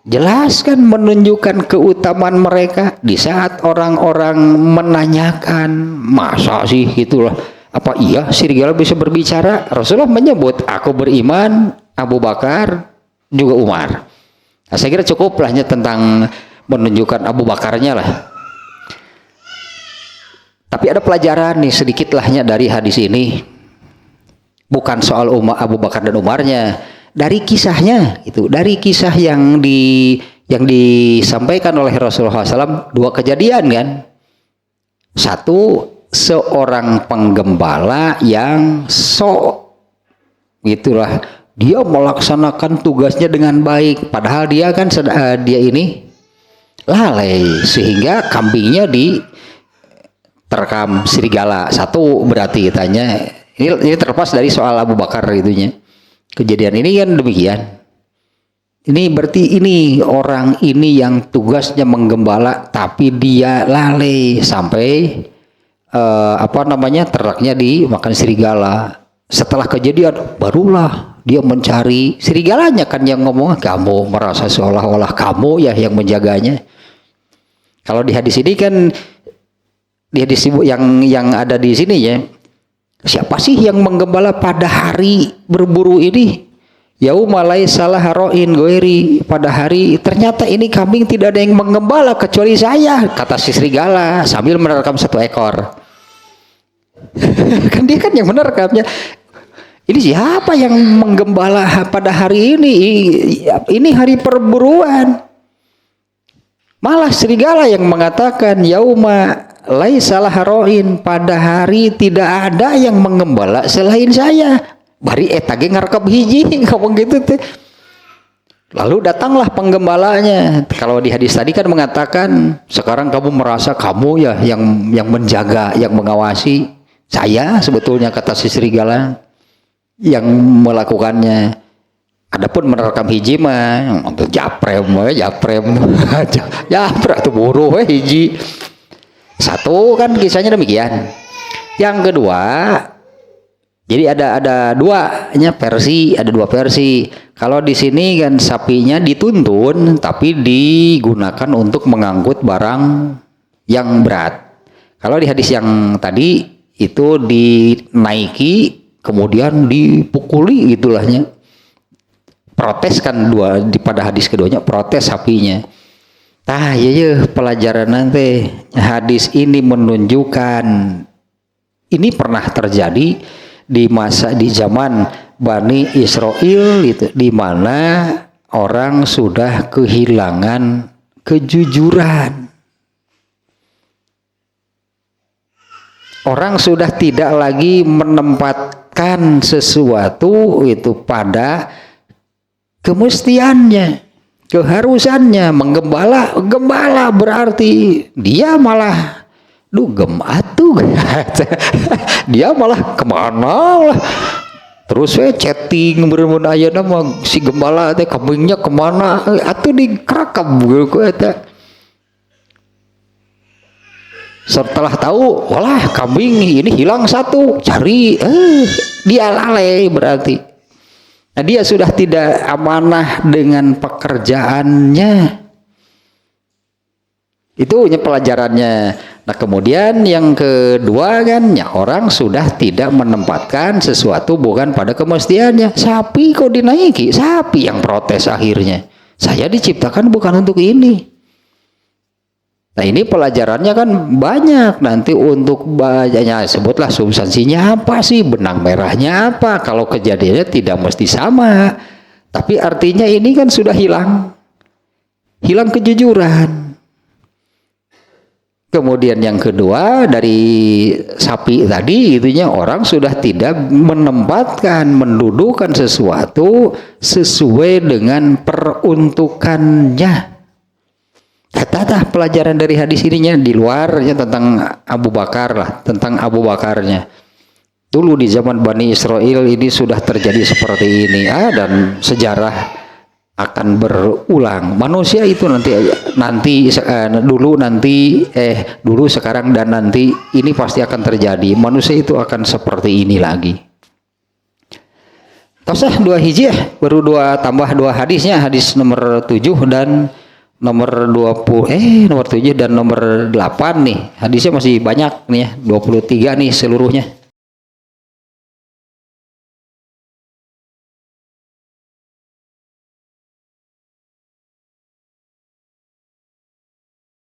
jelaskan menunjukkan keutamaan mereka di saat orang-orang menanyakan, masa sih itulah, apa iya serigala bisa berbicara? Rasulullah menyebut, aku beriman, Abu Bakar juga Umar. Nah, saya kira cukuplahnya tentang menunjukkan Abu Bakarnya lah. Tapi ada pelajaran nih sedikit lahnya dari hadis ini. Bukan soal Abu Bakar dan Umarnya, dari kisahnya itu, dari kisah yang disampaikan oleh Rasulullah SAW, dua kejadian kan. Satu, seorang penggembala yang gitulah, dia melaksanakan tugasnya dengan baik, padahal dia kan dia ini lalai sehingga kambingnya terkam serigala. Satu berarti tanya, ini terlepas dari soal Abu Bakar itunya. Kejadian ini kan demikian. Ini berarti ini orang ini yang tugasnya menggembala tapi dia lalai sampai ternaknya dimakan serigala. Setelah kejadian barulah dia mencari serigalanya kan yang ngomong, kamu merasa seolah-olah kamu ya yang menjaganya. Kalau di hadis ini kan, di hadis yang ada di sini ya, siapa sih yang menggembala pada hari berburu ini? Yauma laisa laha ra'in ghairi, pada hari ternyata ini kambing tidak ada yang menggembala kecuali saya, kata si serigala sambil menerkam satu ekor. Kan dia kan yang menerkamnya. Ini siapa yang menggembala pada hari ini? Ini hari perburuan. Malah serigala yang mengatakan yauma laisa laha ra'in, pada hari tidak ada yang menggembala selain saya. Bari etage ngarkep hiji ngomong gitu teh. Lalu datanglah penggembalanya. Kalau di hadis tadi kan mengatakan, sekarang kamu merasa kamu ya yang menjaga, yang mengawasi. Saya sebetulnya, kata si serigala, yang melakukannya. Adapun menerkam hiji mah untuk japrem tuh buruh hiji. Satu kan kisahnya demikian. Yang kedua, jadi ada dua versi. Kalau di sini kan sapinya dituntun tapi digunakan untuk mengangkut barang yang berat. Kalau di hadis yang tadi itu dinaiki kemudian dipukuli gitulahnya. Protes kan pada hadis keduanya protes sapinya. Ya pelajaran nanti hadis ini menunjukkan ini pernah terjadi di zaman Bani Israel itu, di mana orang sudah kehilangan kejujuran. Orang sudah tidak lagi menempatkan sesuatu itu pada kemestiannya, keharusannya. Menggembala berarti dia malah gematuh dia malah kemana lah, terus chatting bener-bener ayeuna mah si gembala teh kambingnya kemana atuh dikerekam gitu eta. Setelah tahu walah kambing ini hilang satu, cari dia lalai berarti. Nah, dia sudah tidak amanah dengan pekerjaannya. Itu pelajarannya. Nah, kemudian yang kedua kan, ya orang sudah tidak menempatkan sesuatu bukan pada kemestiannya. Sapi kok dinaiki? Sapi yang protes akhirnya. Saya diciptakan bukan untuk ini. Nah, ini pelajarannya kan banyak nanti untuk banyaknya, sebutlah substansinya apa sih, benang merahnya apa, kalau kejadiannya tidak mesti sama, tapi artinya ini kan sudah hilang kejujuran. Kemudian yang kedua dari sapi tadi itunya orang sudah tidak mendudukan sesuatu sesuai dengan peruntukannya. Kata pelajaran dari hadis ininya di luarnya tentang Abu Bakar lah, tentang Abu Bakarnya. Dulu di zaman Bani Israel ini sudah terjadi seperti ini, dan sejarah akan berulang. Manusia itu dulu, sekarang dan nanti ini pasti akan terjadi. Manusia itu akan seperti ini lagi. Tosah 2 hijrah baru tambah 2 hadisnya, hadis nomor 7 dan nomor 7 dan nomor 8 nih. Hadisnya masih banyak nih ya, 23 nih seluruhnya.